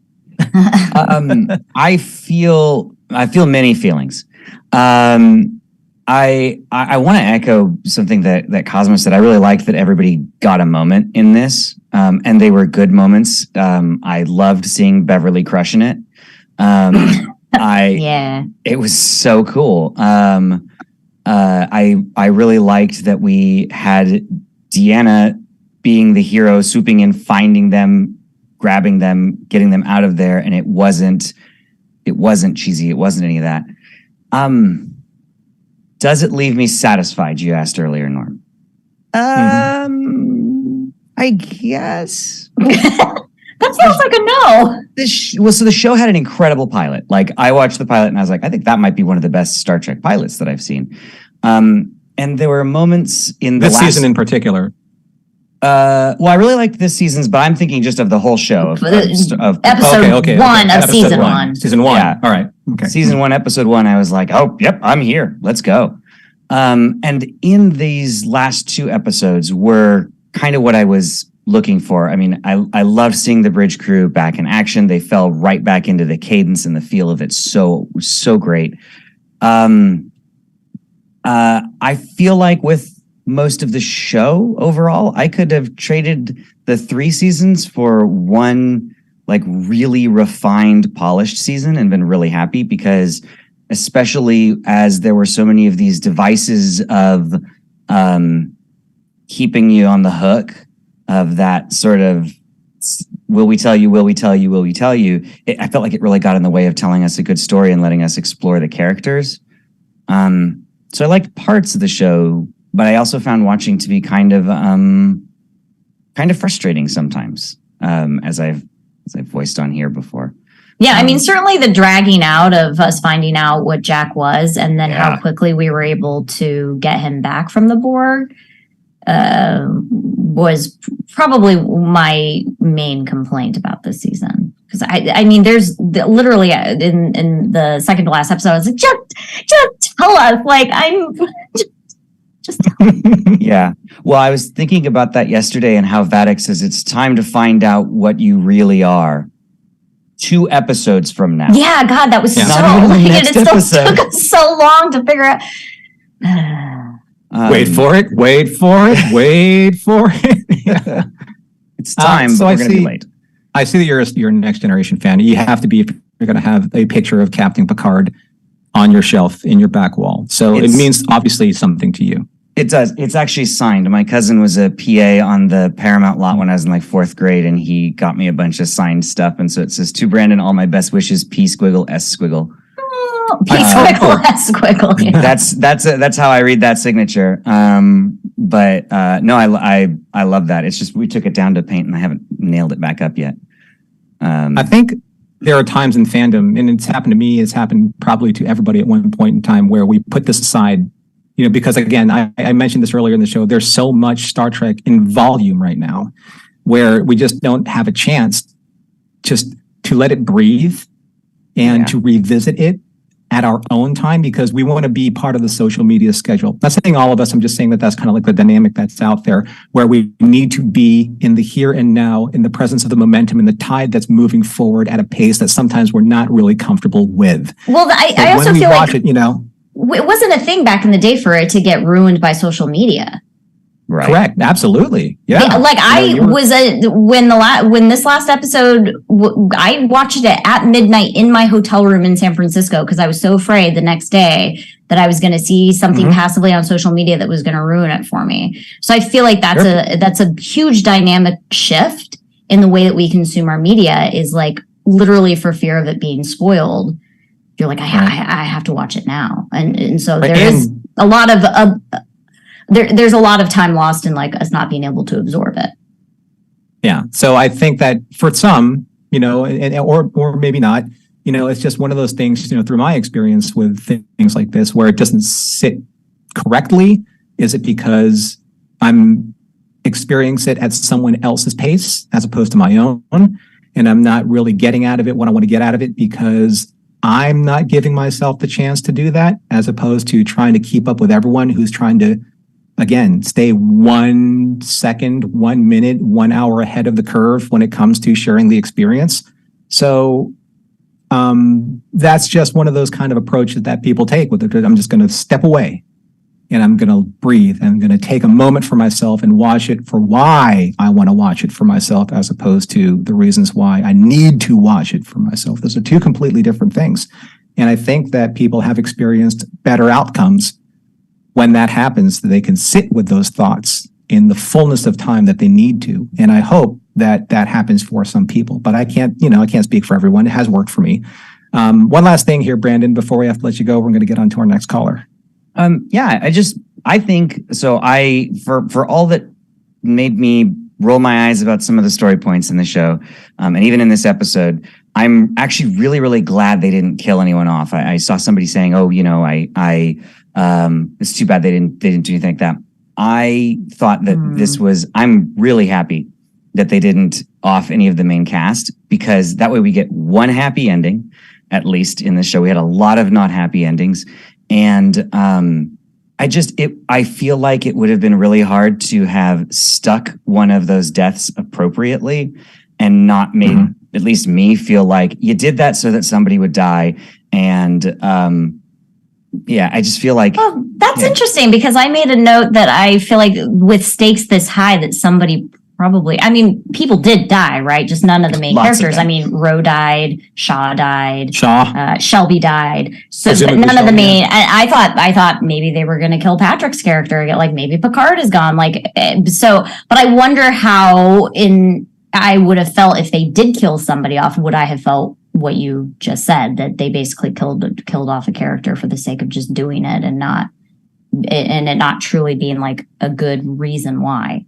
I feel many feelings. I want to echo something that Cosmo said. I really liked that everybody got a moment in this, and they were good moments. I loved seeing Beverly crushing it. It was so cool. I really liked that we had Deanna being the hero, swooping in, finding them, grabbing them, getting them out of there, and it wasn't cheesy. It wasn't any of that. Does it leave me satisfied? You asked earlier, Norm. I guess. That sounds like a no. So the show had an incredible pilot. Like, I watched the pilot and I was like, I think that might be one of the best Star Trek pilots that I've seen. And there were moments in the this season in particular. Well, I really liked this season's, but I'm thinking just of the whole show of episode one of season one. Season one. Yeah. All right. Okay. Season 1, episode 1. I was like, oh, yep, I'm here. Let's go. And in these last 2 episodes were kind of what I was looking for. I mean, I loved seeing the bridge crew back in action. They fell right back into the cadence and the feel of it. So great. I feel like with most of the show overall, I could have traded the 3 seasons for one like really refined, polished season and been really happy, because especially as there were so many of these devices of keeping you on the hook of that sort of will we tell you, will we tell you, will we tell you? I felt like it really got in the way of telling us a good story and letting us explore the characters. So I liked parts of the show, but I also found watching to be kind of frustrating sometimes, as I've voiced on here before. Yeah, I mean, certainly the dragging out of us finding out what Jack was, and then how quickly we were able to get him back from the Borg, was probably my main complaint about this season. Because I mean, there's literally in the second to last episode, I was like, just tell us, like just tell us. Yeah. Well, I was thinking about that yesterday and how Vatic says it's time to find out what you really are. 2 episodes from now. Yeah, God, that was so like, it still took us so long to figure out. Wait for it. Yeah. It's time, but we're going to be late. I see that you're a Next Generation fan. You have to be if you're going to have a picture of Captain Picard on your shelf in your back wall. So it means obviously something to you. It does. It's actually signed. My cousin was a PA on the Paramount lot when I was in like 4th grade, and he got me a bunch of signed stuff. And so it says, to Brandon, all my best wishes, P squiggle, S squiggle. P squiggle, S squiggle. Yeah. That's how I read that signature. But no, I love that. It's just we took it down to paint, and I haven't nailed it back up yet. I think there are times in fandom, and it's happened to me, it's happened probably to everybody at one point in time, where we put this aside, you know, because again, I mentioned this earlier in the show, there's so much Star Trek in volume right now where we just don't have a chance just to let it breathe and to revisit it at our own time, because we want to be part of the social media schedule. Not saying all of us, I'm just saying that that's kind of like the dynamic that's out there, where we need to be in the here and now, in the presence of the momentum and the tide that's moving forward at a pace that sometimes we're not really comfortable with. Well, I also feel like it, you know, it wasn't a thing back in the day for it to get ruined by social media. Right. Correct. Absolutely. Yeah. Like when this last episode, I watched it at midnight in my hotel room in San Francisco because I was so afraid the next day that I was going to see something passively on social media that was going to ruin it for me. So I feel like that's a huge dynamic shift in the way that we consume our media, is like literally for fear of it being spoiled. You're like, I have to watch it now. And so there is a lot of, there's a lot of time lost in like us not being able to absorb it. Yeah. So I think that for some, or maybe not, it's just one of those things, through my experience with things like this, where it doesn't sit correctly. Is it because I'm experiencing it at someone else's pace as opposed to my own? And I'm not really getting out of it what I want to get out of it because I'm not giving myself the chance to do that, as opposed to trying to keep up with everyone who's trying to, again, stay 1 second, 1 minute, 1 hour ahead of the curve when it comes to sharing the experience. So that's just one of those kind of approaches that people take with it. I'm just going to step away and I'm going to breathe. And I'm going to take a moment for myself and watch it for why I want to watch it for myself, as opposed to the reasons why I need to watch it for myself. Those are two completely different things. And I think that people have experienced better outcomes when that happens, that they can sit with those thoughts in the fullness of time that they need to. And I hope that that happens for some people, but I can't speak for everyone. It has worked for me. One last thing here, Brandon, before we have to let you go, we're going to get on to our next caller. I think so. For all that made me roll my eyes about some of the story points in the show, and even in this episode, I'm actually really, really glad they didn't kill anyone off. I saw somebody saying, "Oh, it's too bad they didn't do anything like that." I thought that I'm really happy that they didn't off any of the main cast, because that way we get one happy ending, at least in the show. We had a lot of not happy endings. And I feel like it would have been really hard to have stuck one of those deaths appropriately and not made at least me feel like you did that so that somebody would die. And I just feel like... Well, that's interesting, because I made a note that I feel like with stakes this high that somebody probably... I mean, people did die, right? Just none of the main characters. I mean, Ro died, Shaw died, Shelby died. So but none of the main... I thought maybe they were going to kill Patrick's character. Like maybe Picard is gone. But I wonder how I would have felt if they did kill somebody off. Would I have felt what you just said, that they basically killed off a character for the sake of just doing it and it not truly being like a good reason why?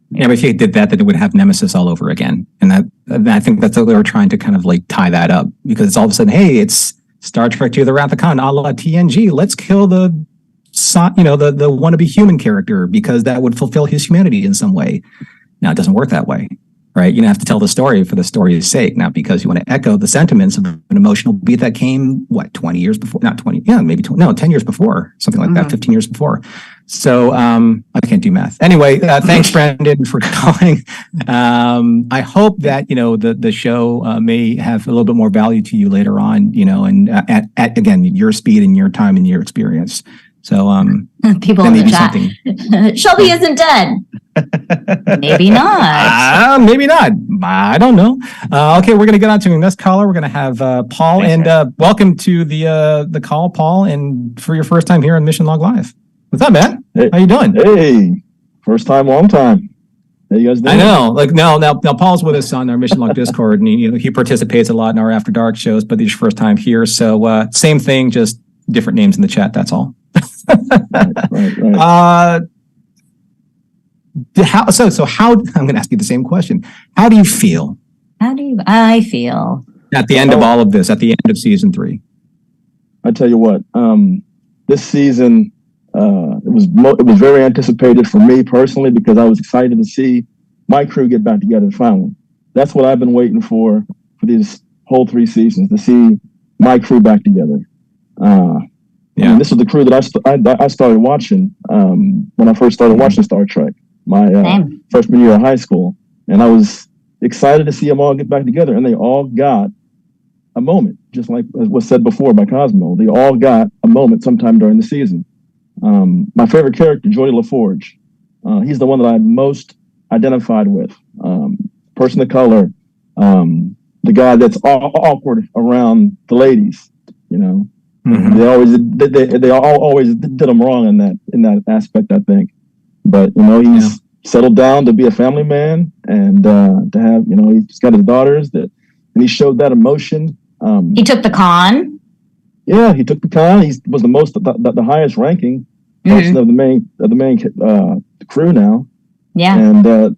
Yeah, but if you did that, then it would have Nemesis all over again. And I think that's what they were trying to kind of like tie that up, because it's all of a sudden, hey, it's Star Trek to the Wrath of Khan, a la TNG. Let's kill the wannabe human character because that would fulfill his humanity in some way. Now, it doesn't work that way. Right, you have to tell the story for the story's sake, not because you want to echo the sentiments of an emotional beat that came 20 years before, not 20, maybe 10 years before, something like that, 15 years before. So I can't do math. Anyway, thanks, Brandon, for calling. I hope that the show may have a little bit more value to you later on. And at again your speed and your time and your experience. So people in the chat, Shelby isn't dead. Maybe not. Maybe not. I don't know. Okay, we're going to get on to the next caller. We're going to have Paul. Thanks, and welcome to the call, Paul. And for your first time here on Mission Log Live. What's up, man? Hey, how you doing? Hey, first time, long time. How you guys doing? I know. Now Paul's with us on our Mission Log Discord, and he participates a lot in our After Dark shows. But this is your first time here, so same thing, just different names in the chat. That's all. Right. How I'm going to ask you the same question. How do you feel? I feel at the end of all of this, at the end of season 3? I tell you what, this season, it was very anticipated for me personally, because I was excited to see my crew get back together finally. That's what I've been waiting for these whole 3 seasons, to see my crew back together. Yeah, this was the crew that I started watching when I first started watching Star Trek, my freshman year of high school, and I was excited to see them all get back together, and they all got a moment, just like was said before by Cosmo. They all got a moment sometime during the season. My favorite character, Geordi LaForge, he's the one that I'm most identified with. Person of color, the guy that's awkward around the ladies, Mm-hmm. They always did him wrong in that aspect, I think. But he's settled down to be a family man, and to have he's got his daughters and he showed that emotion. He took the con. Yeah, he took the con. He was the highest ranking person of the main crew now. Yeah, and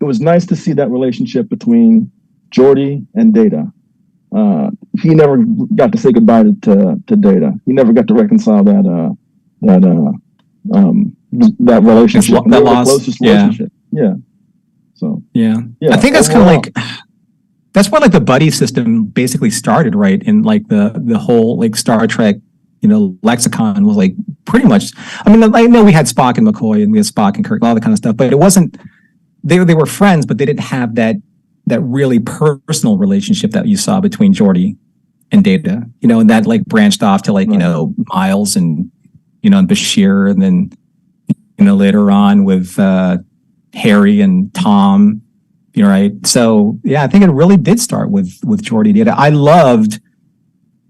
it was nice to see that relationship between Geordi and Data. He never got to say goodbye to Data. He never got to reconcile that relationship. That the loss. Closest relationship. Yeah. So yeah. yeah. I think that's kind of like that's where like the buddy system basically started, right? And like the whole like Star Trek, lexicon was like pretty much. I mean, I know we had Spock and McCoy and we had Spock and Kirk, all that kind of stuff, but it wasn't. They were friends, but they didn't have that really personal relationship that you saw between Geordi and Data. And that like branched off to like Miles and and Bashir, and then later on with Harry and Tom. Right. So yeah, I think it really did start with Geordi Data. I loved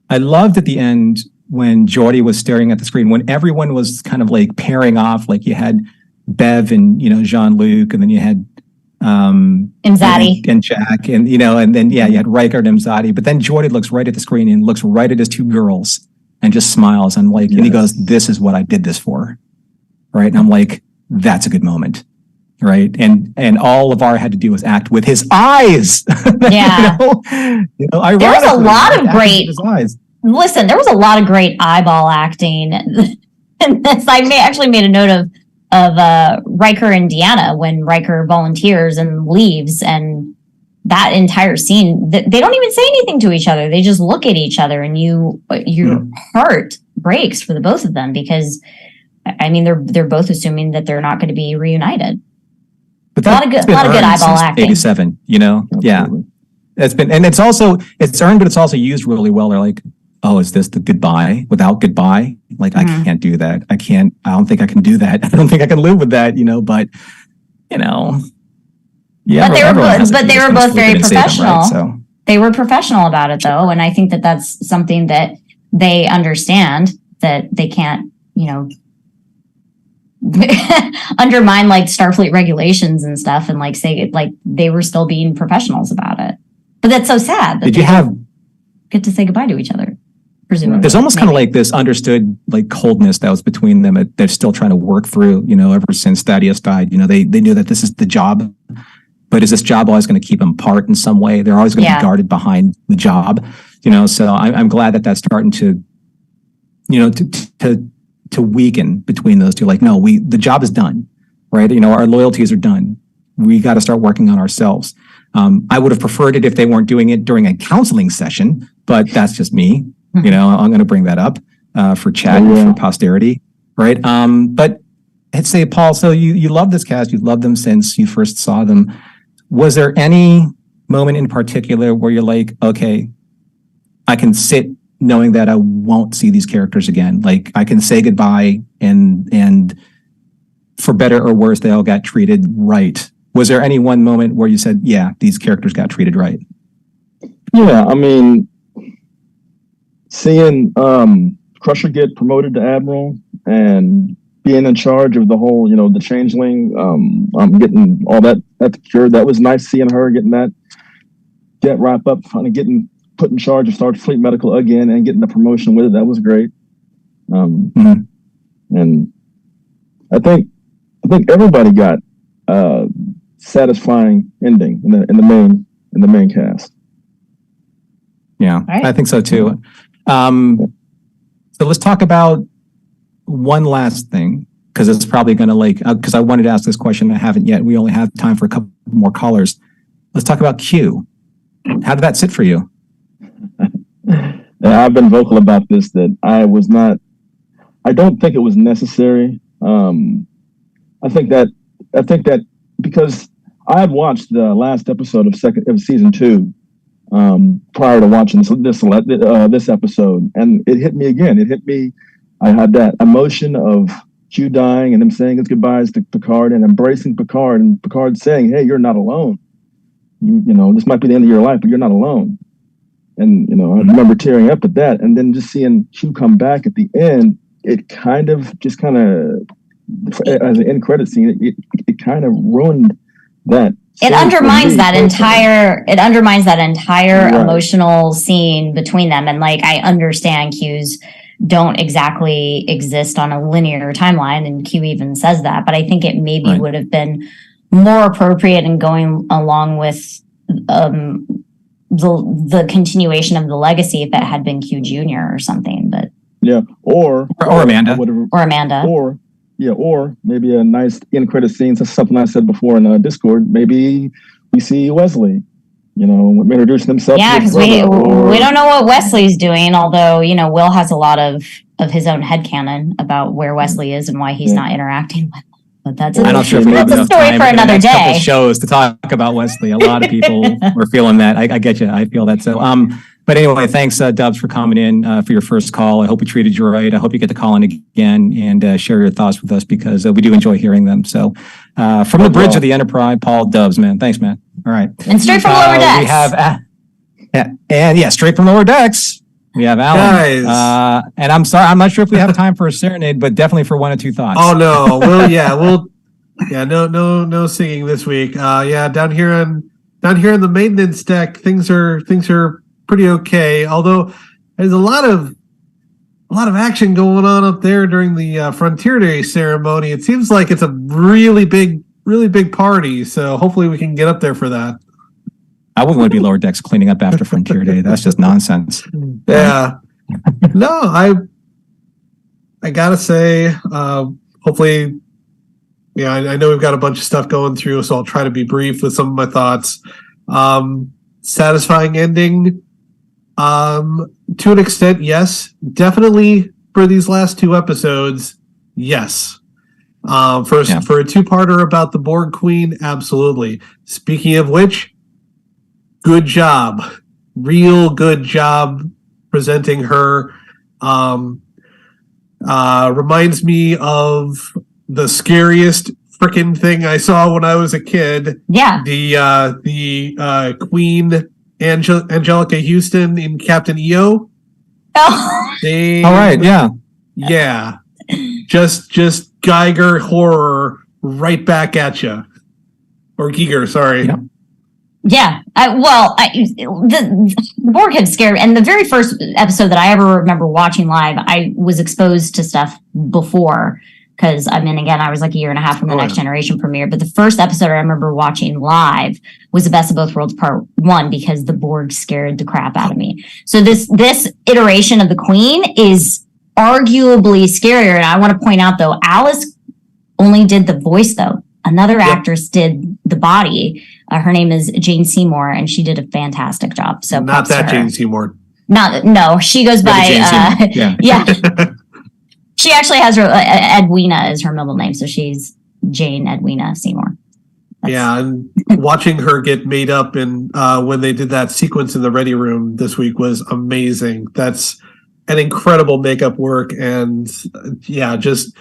at the end when Geordi was staring at the screen, when everyone was kind of like pairing off, like you had Bev and Jean-Luc, and then you had Imzadi and Jack, and and then you had Riker and Imzadi, but then Geordi looks right at the screen and looks right at his two girls and just smiles and like, and he goes, "This is what I did this for," right? And I'm like, that's a good moment. Right. And all LeVar had to do was act with his eyes. Yeah. There was a lot of great eyes. Listen, there was a lot of great eyeball acting in this. I actually made a note of Riker and Deanna when Riker volunteers and leaves, and that entire scene, they don't even say anything to each other. They just look at each other, and your heart breaks for the both of them, because I mean they're both assuming that they're not going to be reunited. But a lot of good eyeball acting. 87, yeah. It's earned, but it's also used really well. They're like, oh, is this the goodbye without goodbye? Like, I can't do that. I don't think I can do that. I don't think I can live with that, but, yeah. But they were both very professional. Them, right? So they were professional about it, though. And I think that that's something that they understand, that they can't, undermine like Starfleet regulations and stuff, and like say like they were still being professionals about it. But that's so sad that get to say goodbye to each other, presumably. There's almost kind of like this understood like coldness that was between them. They're still trying to work through, ever since Thaddeus died. They knew that this is the job, but is this job always going to keep them apart in some way? They're always going to be guarded behind the job, so I'm glad that that's starting to to weaken between those two. Like, no, the job is done, right? Our loyalties are done. We got to start working on ourselves. I would have preferred it if they weren't doing it during a counseling session, but that's just me. I'm going to bring that up for chat and for posterity, right? But I'd say, Paul, so you love this cast. You've loved them since you first saw them. Was there any moment in particular where you're like, okay, I can sit knowing that I won't see these characters again? Like, I can say goodbye, and for better or worse, they all got treated right. Was there any one moment where you said, yeah, these characters got treated right? Yeah, I mean, seeing Crusher get promoted to Admiral and being in charge of the whole, the Changeling, getting all that cured, that was nice seeing her getting that wrap up, kind of getting put in charge of Starfleet Medical again and getting the promotion with it. That was great. And I think everybody got satisfying ending in the main cast. Yeah, right. I think so too. So let's talk about one last thing, because it's probably going to because I wanted to ask this question, I haven't yet. We only have time for a couple more callers. Let's talk about Q. How did that sit for you? I've been vocal about this, that I don't think it was necessary. I think that because I had watched the last episode of season 2 prior to watching this episode, and it hit me again. It hit me. I had that emotion of Q dying and him saying his goodbyes to Picard and embracing Picard, and Picard saying, "Hey, you're not alone. This might be the end of your life, but you're not alone." And, I remember tearing up at that. And then just seeing Q come back at the end, it kind of, as an end credit scene, it kind of ruined that. It undermines that entire emotional scene between them. And I understand Q's don't exactly exist on a linear timeline, and Q even says that, but I think it maybe would have been more appropriate and going along with the continuation of the legacy if it had been Q Jr. or something, but Yeah, or Amanda. or Amanda. Or maybe a nice end credit scene. That's something I said before in Discord. Maybe we see Wesley, introducing himself. Yeah, because we don't know what Wesley's doing, although, Will has a lot of his own headcanon about where Wesley is and why he's not interacting with. But that's I'm not sure if we have that's a enough story time for in the another next couple day. shows to talk about Wesley. A lot of people were feeling that. I get you. I feel that. So, but anyway, thanks, Dubs, for coming in for your first call. I hope we treated you right. I hope you get to call in again and share your thoughts with us because we do enjoy hearing them. So, from the bridge of the Enterprise, Paul Dubs, man. Thanks, man. All right. And straight from Lower Decks. We have, straight from Lower Decks. We have Alan. Guys. And I'm sorry, I'm not sure if we have time for a serenade, but definitely for one or two thoughts. Oh no, no singing this week. Down here on the maintenance deck, things are pretty okay. Although there's a lot of action going on up there during the Frontier Day ceremony. It seems like it's a really big party. So hopefully we can get up there for that. I wouldn't want to be Lower Decks cleaning up after Frontier Day. That's just nonsense. Yeah. No, I gotta say, hopefully, I know we've got a bunch of stuff going through, so I'll try to be brief with some of my thoughts. Satisfying ending, to an extent, yes. Definitely for these last two episodes, yes. For a two-parter about the Borg Queen, absolutely. Speaking of which, good job. Real good job presenting her. Reminds me of the scariest freaking thing I saw when I was a kid. Yeah. The Queen Angelica Houston in Captain EO. Oh. All right, yeah. Yeah. Just Geiger horror right back at you. Or Giger, sorry. Yeah. The Borg had scared, and the very first episode that I ever remember watching live, I was exposed to stuff before, because again, I was like a year and a half from the Next Generation premiere, but the first episode I remember watching live was The Best of Both Worlds Part 1, because the Borg scared the crap out of me. So this iteration of the Queen is arguably scarier, and I want to point out, though, Alice only did the voice, though. Another actress did the body. Her name is Jane Seymour, and she did a fantastic job. So not that Jane Seymour. No, she goes by. Yeah. She actually has her Edwina is her middle name, so she's Jane Edwina Seymour. And watching her get made up in when they did that sequence in the Ready Room this week was amazing. That's an incredible makeup work, and just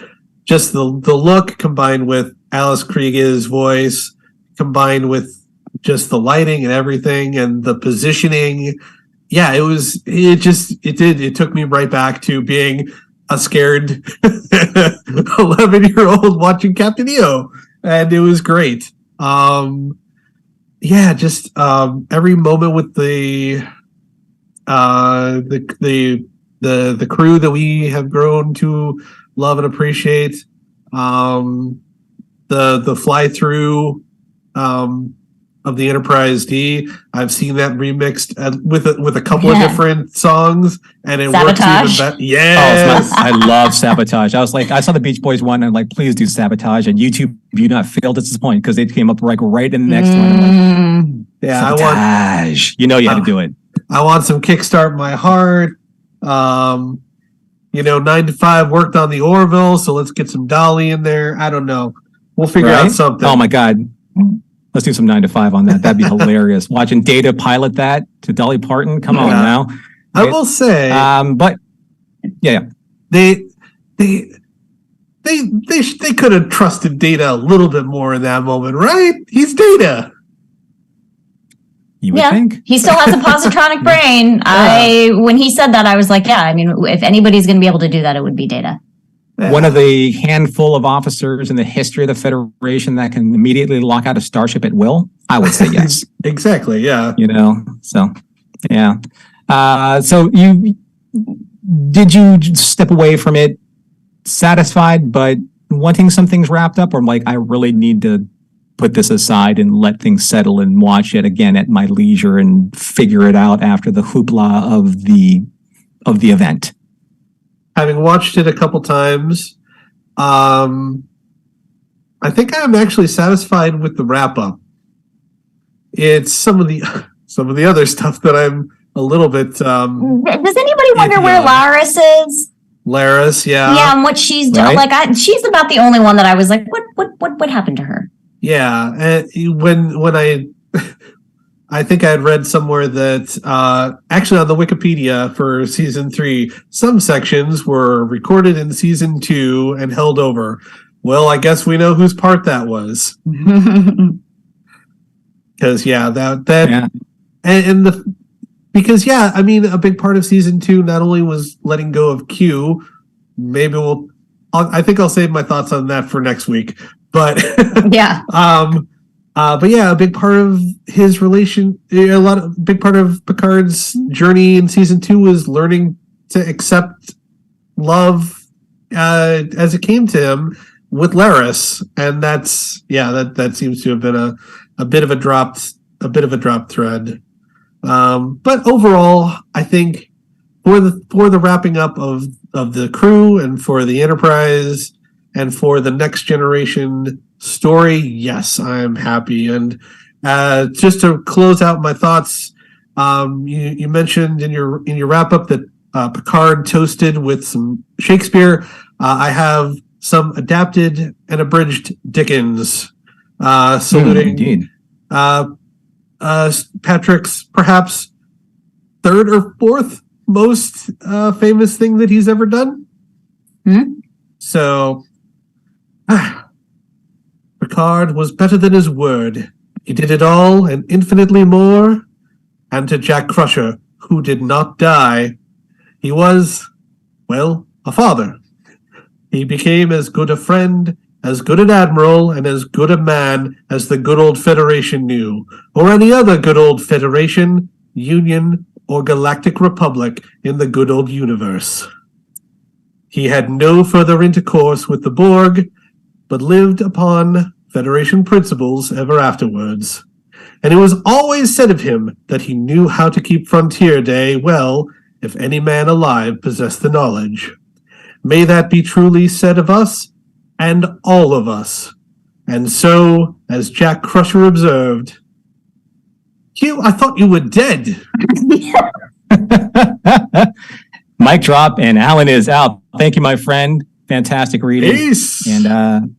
the look combined with Alice Kriege's voice, combined with just the lighting and everything and the positioning. Yeah, it took me right back to being a scared 11-year-old watching Captain EO, and it was great. Every moment with the crew that we have grown to love and appreciate. The fly through of the Enterprise D. I've seen that remixed with a couple of different songs, and it works even better. Yes, I love Sabotage. I was like, I saw the Beach Boys one, and I'm like, please do Sabotage. And YouTube, you not failed at this point because they came up right in the next one. I'm like, Sabotage. You had to do it. I want some Kickstart My Heart. 9 to 5 worked on the Orville, so let's get some Dolly in there. I don't know. We'll figure out something. Oh my God. Let's do some 9 to 5 on that. That'd be hilarious. Watching Data pilot that to Dolly Parton. Come on now. I will say, but they could have trusted Data a little bit more in that moment, right? He's Data. You would think. He still has a positronic brain. When he said that, I was like, if anybody's going to be able to do that, it would be Data. Yeah. One of the handful of officers in the history of the Federation that can immediately lock out a starship at will, I would say yes. Exactly, yeah. So did you step away from it satisfied, but wanting some things wrapped up, or like, I really need to put this aside and let things settle and watch it again at my leisure and figure it out after the hoopla of the event. Having watched it a couple times, I think I'm actually satisfied with the wrap up. It's some of the other stuff that I'm a little bit. Does anybody wonder where Laris is? Laris, yeah, and what she's doing. Like, she's about the only one that I was like, what happened to her? Yeah, and when I think I had read somewhere that actually on the Wikipedia for season 3, some sections were recorded in season 2 and held over. Well, I guess we know whose part that was. Because I mean, a big part of season 2 not only was letting go of Q. Maybe I think I'll save my thoughts on that for next week. But yeah, a big part of his big part of Picard's journey in season 2 was learning to accept love as it came to him with Laris, and that seems to have been a bit of a dropped thread. But overall, I think for the wrapping up of the crew and for the Enterprise and for the next generation story, yes, I'm happy. And just to close out my thoughts, you mentioned in your wrap up that Picard toasted with some Shakespeare. I have some adapted and abridged Dickens, saluting Patrick's perhaps third or fourth most famous thing that he's ever done. So Picard was better than his word. He did it all and infinitely more. And to Jack Crusher, who did not die, he was, well, a father. He became as good a friend, as good an admiral, and as good a man as the good old Federation knew, or any other good old Federation, Union, or Galactic Republic in the good old universe. He had no further intercourse with the Borg, but lived upon Federation principles ever afterwards. And it was always said of him that he knew how to keep Frontier Day well, if any man alive possessed the knowledge. May that be truly said of us, and all of us. And so, as Jack Crusher observed, Q, I thought you were dead. Mic drop, and Alan is out. Thank you, my friend. Fantastic reading. Peace. And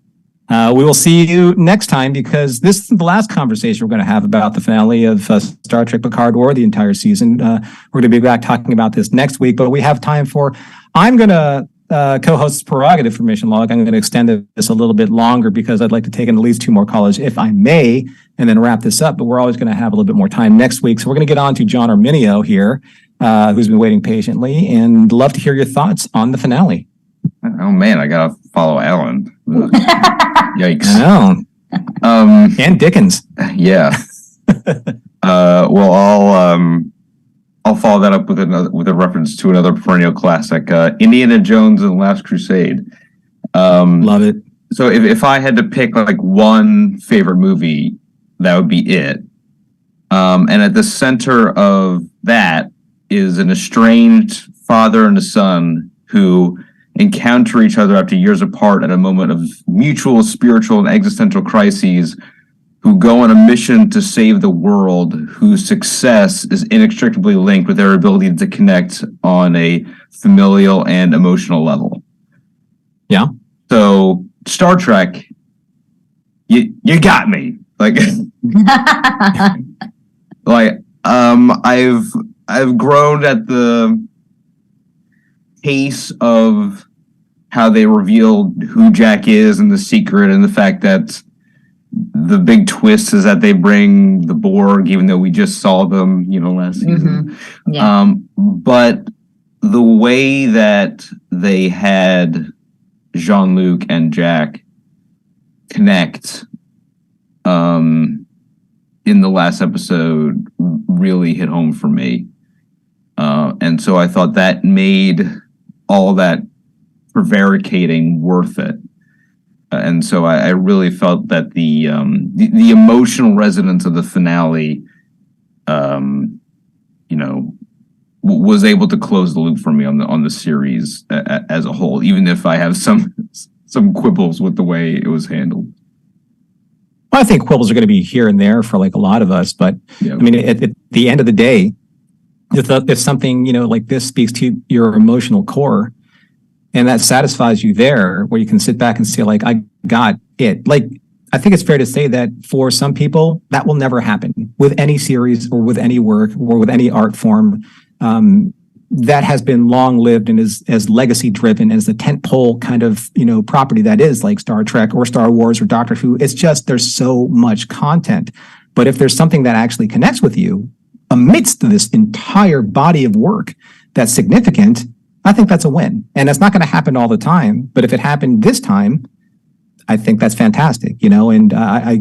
we will see you next time, because this is the last conversation we're going to have about the finale of Star Trek Picard or the entire season. We're going to be back talking about this next week, but we have time for, I'm going to co-host's prerogative for Mission Log. I'm going to extend this a little bit longer because I'd like to take in at least 2 more callers, if I may, and then wrap this up. But we're always going to have a little bit more time next week. So we're going to get on to John Arminio here, who's been waiting patiently, and love to hear your thoughts on the finale. Oh, man, I got to follow Alan. Yikes. I know. And Dickens. Yeah. Well, I'll follow that up with a reference to another perennial classic, Indiana Jones and the Last Crusade. Love it. So if I had to pick like one favorite movie, that would be it. And at the center of that is an estranged father and a son who encounter each other after years apart at a moment of mutual spiritual and existential crises, who go on a mission to save the world, whose success is inextricably linked with their ability to connect on a familial and emotional level. Yeah. So Star Trek, you got me. Like, I've grown at the pace of how they revealed who Jack is and the secret, and the fact that the big twist is that they bring the Borg, even though we just saw them, last season. Mm-hmm. Yeah. But the way that they had Jean-Luc and Jack connect in the last episode really hit home for me. And so I thought that made all that prevaricating worth it. And so I really felt that the emotional resonance of the finale, was able to close the loop for me on the series as a whole, even if I have some quibbles with the way it was handled. Well, I think quibbles are going to be here and there for like a lot of us, but Yeah. I mean, at the end of the day, if something like this speaks to your emotional core, and that satisfies you there, where you can sit back and say, like, I got it. Like, I think it's fair to say that for some people, that will never happen with any series or with any work or with any art form that has been long lived and is as legacy driven as the tentpole kind of, property that is like Star Trek or Star Wars or Doctor Who. It's just, there's so much content. But if there's something that actually connects with you amidst this entire body of work that's significant, I think that's a win. And it's not going to happen all the time, but if it happened this time, I think that's fantastic, and I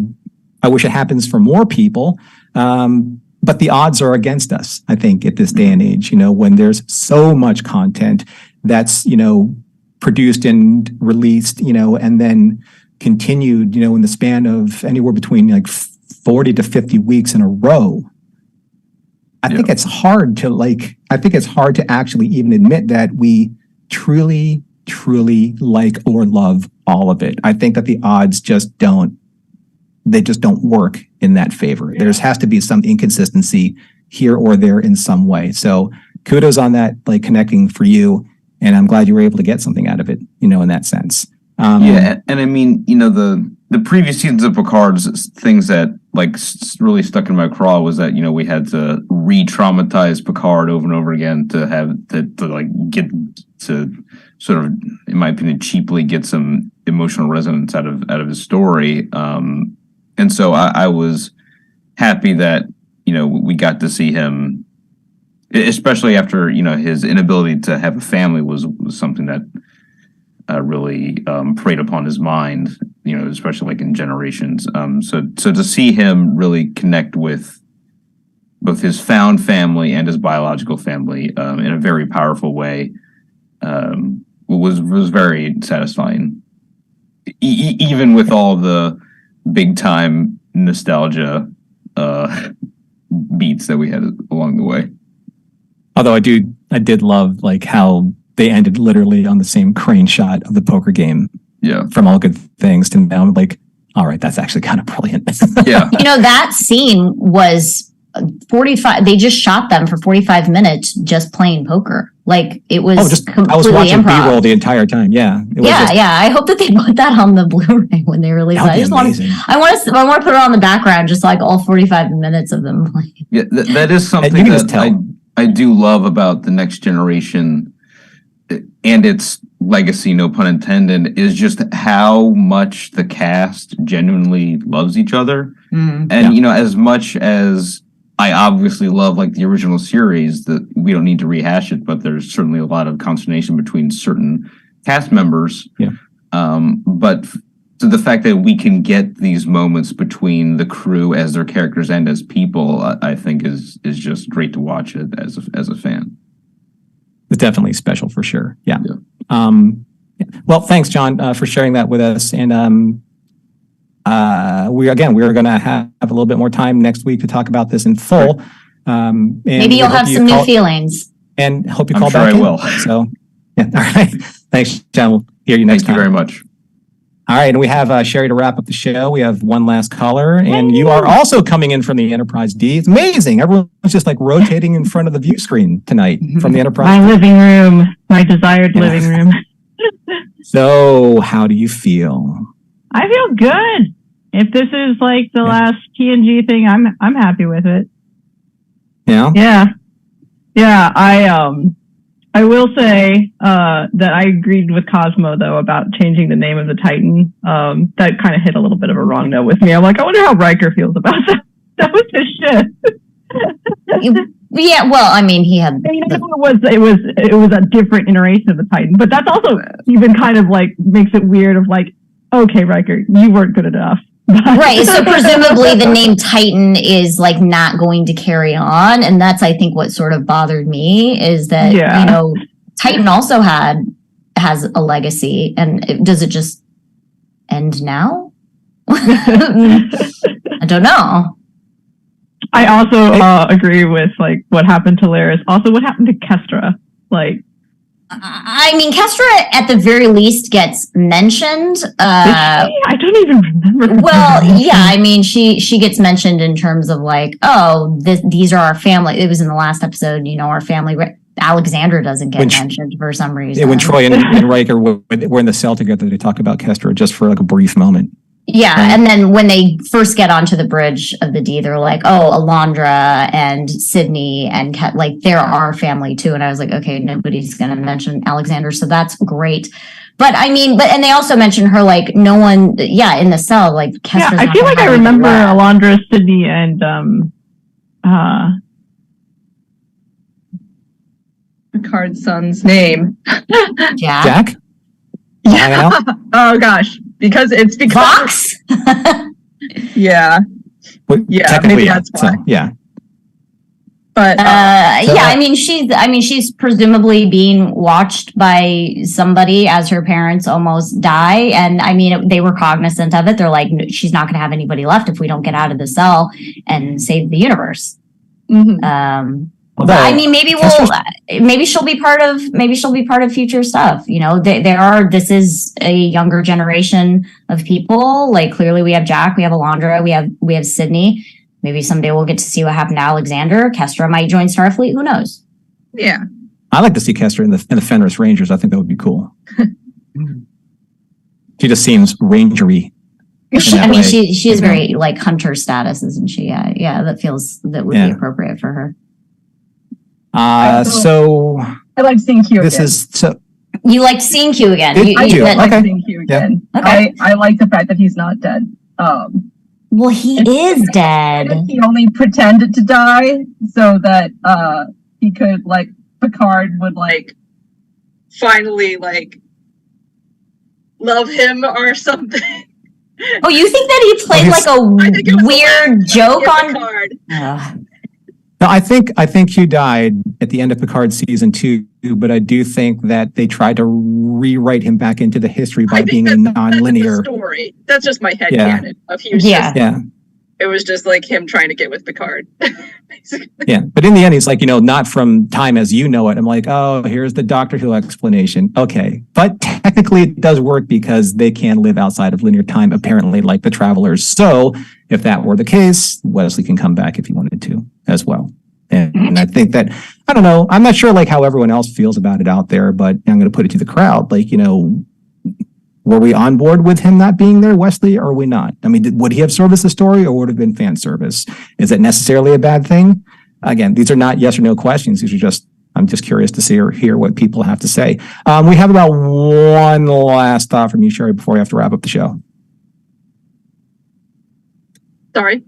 wish it happens for more people. But the odds are against us, I think, at this day and age, when there's so much content that's, produced and released, and then continued, in the span of anywhere between like 40 to 50 weeks in a row. I think it's hard to actually even admit that we truly like or love all of it. I think that the odds just don't work in that favor. There has to be some inconsistency here or there in some way. So kudos on that, like connecting for you. And I'm glad you were able to get something out of it, in that sense. And I mean, the previous seasons of Picard's things that like really stuck in my craw was that, we had to re-traumatize Picard over and over again to have to like get to sort of, in my opinion, cheaply get some emotional resonance out of his story. And so I was happy that, we got to see him, especially after, his inability to have a family was something that really preyed upon his mind, especially like in Generations. So to see him really connect with both his found family and his biological family in a very powerful way was very satisfying. Even with all the big time nostalgia beats that we had along the way. Although I did love like how they ended literally on the same crane shot of the poker game. Yeah. From All Good Things to now, like, all right, that's actually kind of brilliant. Yeah. That scene was 45. They just shot them for 45 minutes just playing poker. Like it was completely I was watching improv. B-roll the entire time. Yeah. I hope that they put that on the Blu-ray when they release it. I want to put it on the background, just like all 45 minutes of them playing. Yeah, that is something that I do love about the Next Generation and its legacy, no pun intended, is just how much the cast genuinely loves each other. And, as much as I obviously love like the original series, that we don't need to rehash it, but there's certainly a lot of consternation between certain cast members. Yeah. But so the fact that we can get these moments between the crew as their characters and as people, I think is just great to watch it as a fan. It's definitely special for sure. Yeah. Well, thanks, John, for sharing that with us. And we're going to have a little bit more time next week to talk about this in full. And maybe you'll have some new feelings. And hope you call back. I'm sure I will. So, yeah. All right. Thanks, John. We'll hear you next time. Thank you very much. All right. And we have Sherry to wrap up the show. We have one last caller. And you are also coming in from the Enterprise D. It's amazing. Everyone's just like rotating in front of the view screen tonight from the Enterprise. My living room, my desired living room. So, how do you feel? I feel good. If this is like the last TNG thing, I'm happy with it. Yeah. Yeah. I will say that I agreed with Cosmo though about changing the name of the Titan. That kind of hit a little bit of a wrong note with me. I'm like, I wonder how Riker feels about that. That was his shit. Yeah, well, I mean, he had. It was a different iteration of the Titan, but that's also even kind of like makes it weird. Of like, okay, Riker, you weren't good enough. Right. So presumably the name Titan is like not going to carry on. And that's, I think, what sort of bothered me is that, Titan also has a legacy. And does it just end now? I don't know. I also agree with like what happened to Laris. Also, what happened to Kestra? Like, I mean, Kestra at the very least gets mentioned. I don't even remember. Well, yeah, I mean, she gets mentioned in terms of like, oh, these are our family. It was in the last episode, our family. Alexandra doesn't get mentioned for some reason. Yeah, when Troy and Riker were in the cell together, they talk about Kestra just for like a brief moment. Yeah, and then when they first get onto the bridge of the D, they're like, "Oh, Alondra and Sydney and like they're our family too." And I was like, "Okay, nobody's going to mention Alexander, so that's great." But I mean, and they also mention her like no one, in the cell like. Kestra's I feel like I remember Alondra, Sydney, and Picard's son's name. Jack. Yeah. Oh gosh. Because Vox? Yeah. Well, yeah, maybe that's why. So, yeah. But I mean she's presumably being watched by somebody as her parents almost die, and I mean they were cognizant of it. They're like, she's not going to have anybody left if we don't get out of the cell and save the universe. Mm-hmm. But I mean, maybe she'll be part of future stuff. This is a younger generation of people. Like clearly we have Jack, we have Alondra, we have Sydney. Maybe someday we'll get to see what happened to Alexander. Kestra might join Starfleet. Who knows? Yeah. I'd like to see Kestra in the Fenris Rangers. I think that would be cool. She just seems rangery. I mean, she is very like hunter status, isn't she? Yeah, that would be appropriate for her. So I like seeing Q this again. is so you liked seeing Q again. I do like okay. seeing Q again. Yeah. Okay. I like the fact that he's not dead. Well, he is dead. He only pretended to die so that he could like Picard would like finally like love him or something. Oh, you think that he played like a weird joke on Picard? No, I think Hugh died at the end of Picard season 2, but I do think that they tried to rewrite him back into the history by being a non-linear story. That's just my headcanon of Hugh. It was just like him trying to get with Picard. Basically. Yeah, but in the end, he's like, not from time as you know it. I'm like, oh, here's the Doctor Who explanation. Okay, but technically it does work because they can live outside of linear time, apparently, like the Travelers. So if that were the case, Wesley can come back if he wanted to as well. And I think that, I don't know, I'm not sure like how everyone else feels about it out there, but I'm going to put it to the crowd. Like, were we on board with him not being there, Wesley, or are we not? I mean, would he have served as a story or would it have been fan service? Is it necessarily a bad thing? Again, these are not yes or no questions. These are I'm just curious to see or hear what people have to say. We have about one last thought from you, Sherry, before we have to wrap up the show. Sorry.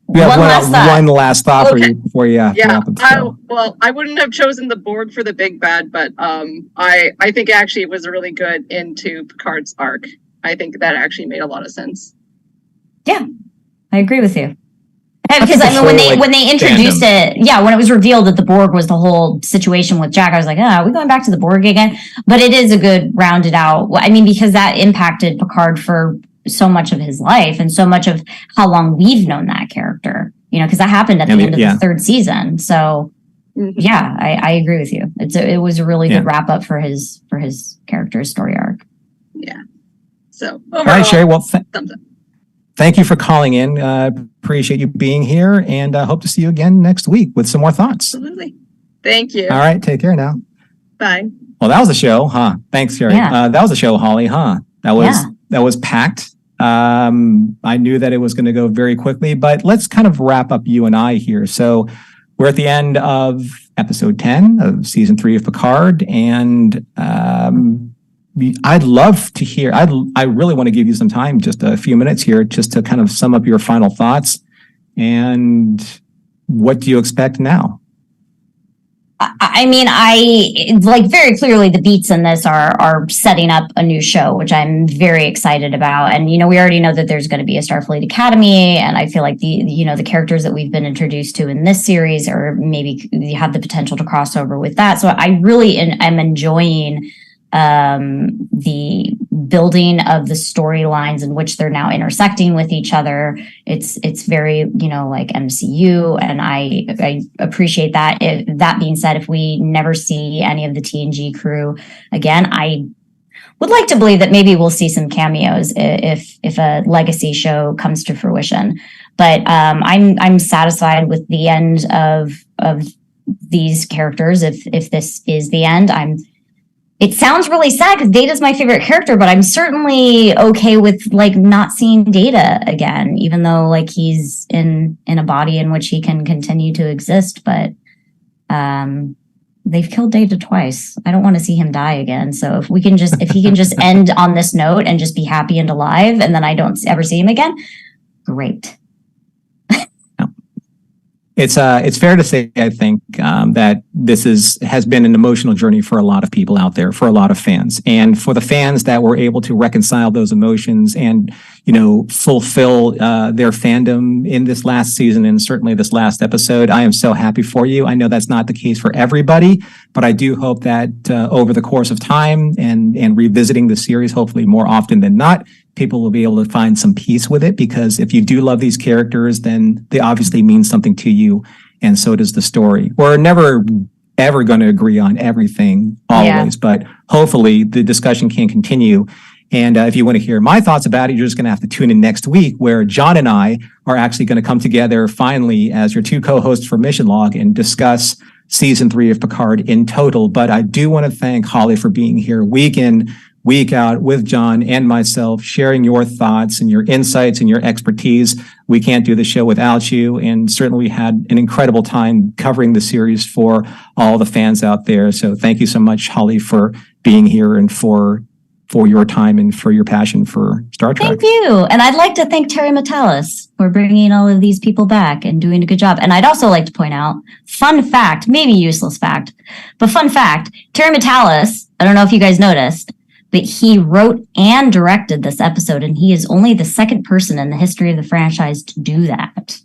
We have one last thought for you before you wrap up the show. I wouldn't have chosen the Borg for the big bad, but I think actually it was a really good end to Picard's arc. I think that actually made a lot of sense. Yeah, I agree with you. Because I mean, when they introduced it, when it was revealed that the Borg was the whole situation with Jack, I was like, are we going back to the Borg again? But it is a good rounded out. I mean, because that impacted Picard for so much of his life and so much of how long we've known that character, because that happened at the end of the third season. So I agree with you. It was a really good wrap up for his character's story arc. Yeah. So overall, all right, Sherry, well, thank you for calling in. Appreciate you being here and hope to see you again next week with some more thoughts. Absolutely. Thank you. All right. Take care now. Bye. Well, that was the show, huh? Thanks, Sherry. Yeah. That was the show, Holly, huh? That was packed. I knew that it was going to go very quickly, but let's kind of wrap up you and I here. So we're at the end of episode 10 of season 3 of Picard. And I'd love to hear, I really want to give you some time, just a few minutes here, just to kind of sum up your final thoughts. And what do you expect now? I mean, I like very clearly the beats in this are setting up a new show, which I'm very excited about. And, we already know that there's going to be a Starfleet Academy. And I feel like the characters that we've been introduced to in this series or maybe have the potential to cross over with that. So I really am enjoying the building of the storylines in which they're now intersecting with each other. It's very, like MCU, and I appreciate that. That being said, if we never see any of the TNG crew again, I would like to believe that maybe we'll see some cameos if a legacy show comes to fruition. But I'm satisfied with the end of these characters. If this is the end, it sounds really sad because Data's my favorite character, but I'm certainly okay with not seeing Data again, even though he's in a body in which he can continue to exist. But they've killed Data twice. I don't want to see him die again. So if he can just end on this note and just be happy and alive, and then I don't ever see him again, great. It's fair to say, I think, that this has been an emotional journey for a lot of people out there, for a lot of fans, and for the fans that were able to reconcile those emotions and fulfill their fandom in this last season and certainly this last episode. I am so happy for you. I know that's not the case for everybody, but I do hope that over the course of time and revisiting the series, hopefully more often than not, people will be able to find some peace with it, because if you do love these characters, then they obviously mean something to you, and so does the story. We're never ever going to agree on everything always, but hopefully the discussion can continue. And if you want to hear my thoughts about it, you're just going to have to tune in next week, where John and I are actually going to come together finally as your two co-hosts for Mission Log and discuss season 3 of Picard in total. But I do want to thank Holly for being here week in, week out with John and myself, sharing your thoughts and your insights and your expertise. We can't do the show without you, and certainly we had an incredible time covering the series for all the fans out there. So thank you so much, Holly, for being here and for your time and for your passion for Star Trek. Thank you. And I'd like to thank Terry Metalis for bringing all of these people back and doing a good job. And I'd also like to point out, fun fact, maybe useless fact, but fun fact, Terry Metalis, I don't know if you guys noticed, but he wrote and directed this episode, and he is only the second person in the history of the franchise to do that.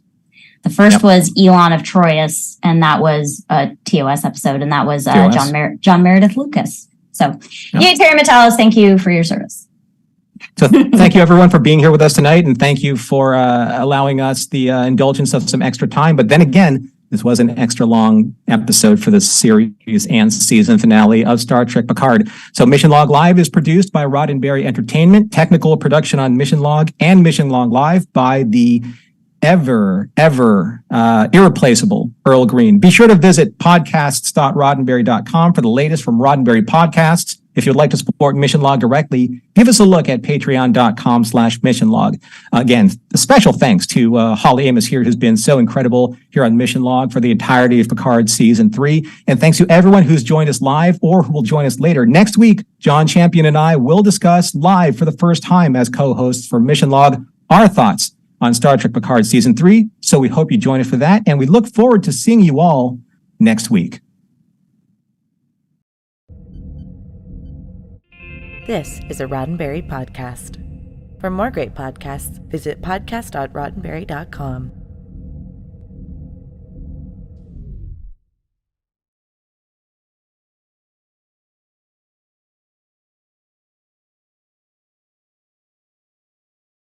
The first was Elon of Troyes, and that was a TOS episode, and that was John Meredith Lucas. So, yay, Terry Metalis, thank you for your service. So thank you, everyone, for being here with us tonight, and thank you for allowing us the indulgence of some extra time. But then again, this was an extra long episode for the series and season finale of Star Trek Picard. So Mission Log Live is produced by Roddenberry Entertainment. Technical production on Mission Log and Mission Log Live by the ever irreplaceable Earl Green. Be sure to visit podcasts.roddenberry.com for the latest from Roddenberry Podcasts. If you'd like to support Mission Log directly, give us a look at patreon.com/Mission Log. Again, a special thanks to Holly Amos here, who's been so incredible here on Mission Log for the entirety of Picard Season 3. And thanks to everyone who's joined us live or who will join us later. Next week, John Champion and I will discuss live for the first time as co-hosts for Mission Log our thoughts on Star Trek Picard Season 3. So we hope you join us for that. And we look forward to seeing you all next week. This is a Roddenberry podcast. For more great podcasts, visit podcast.roddenberry.com.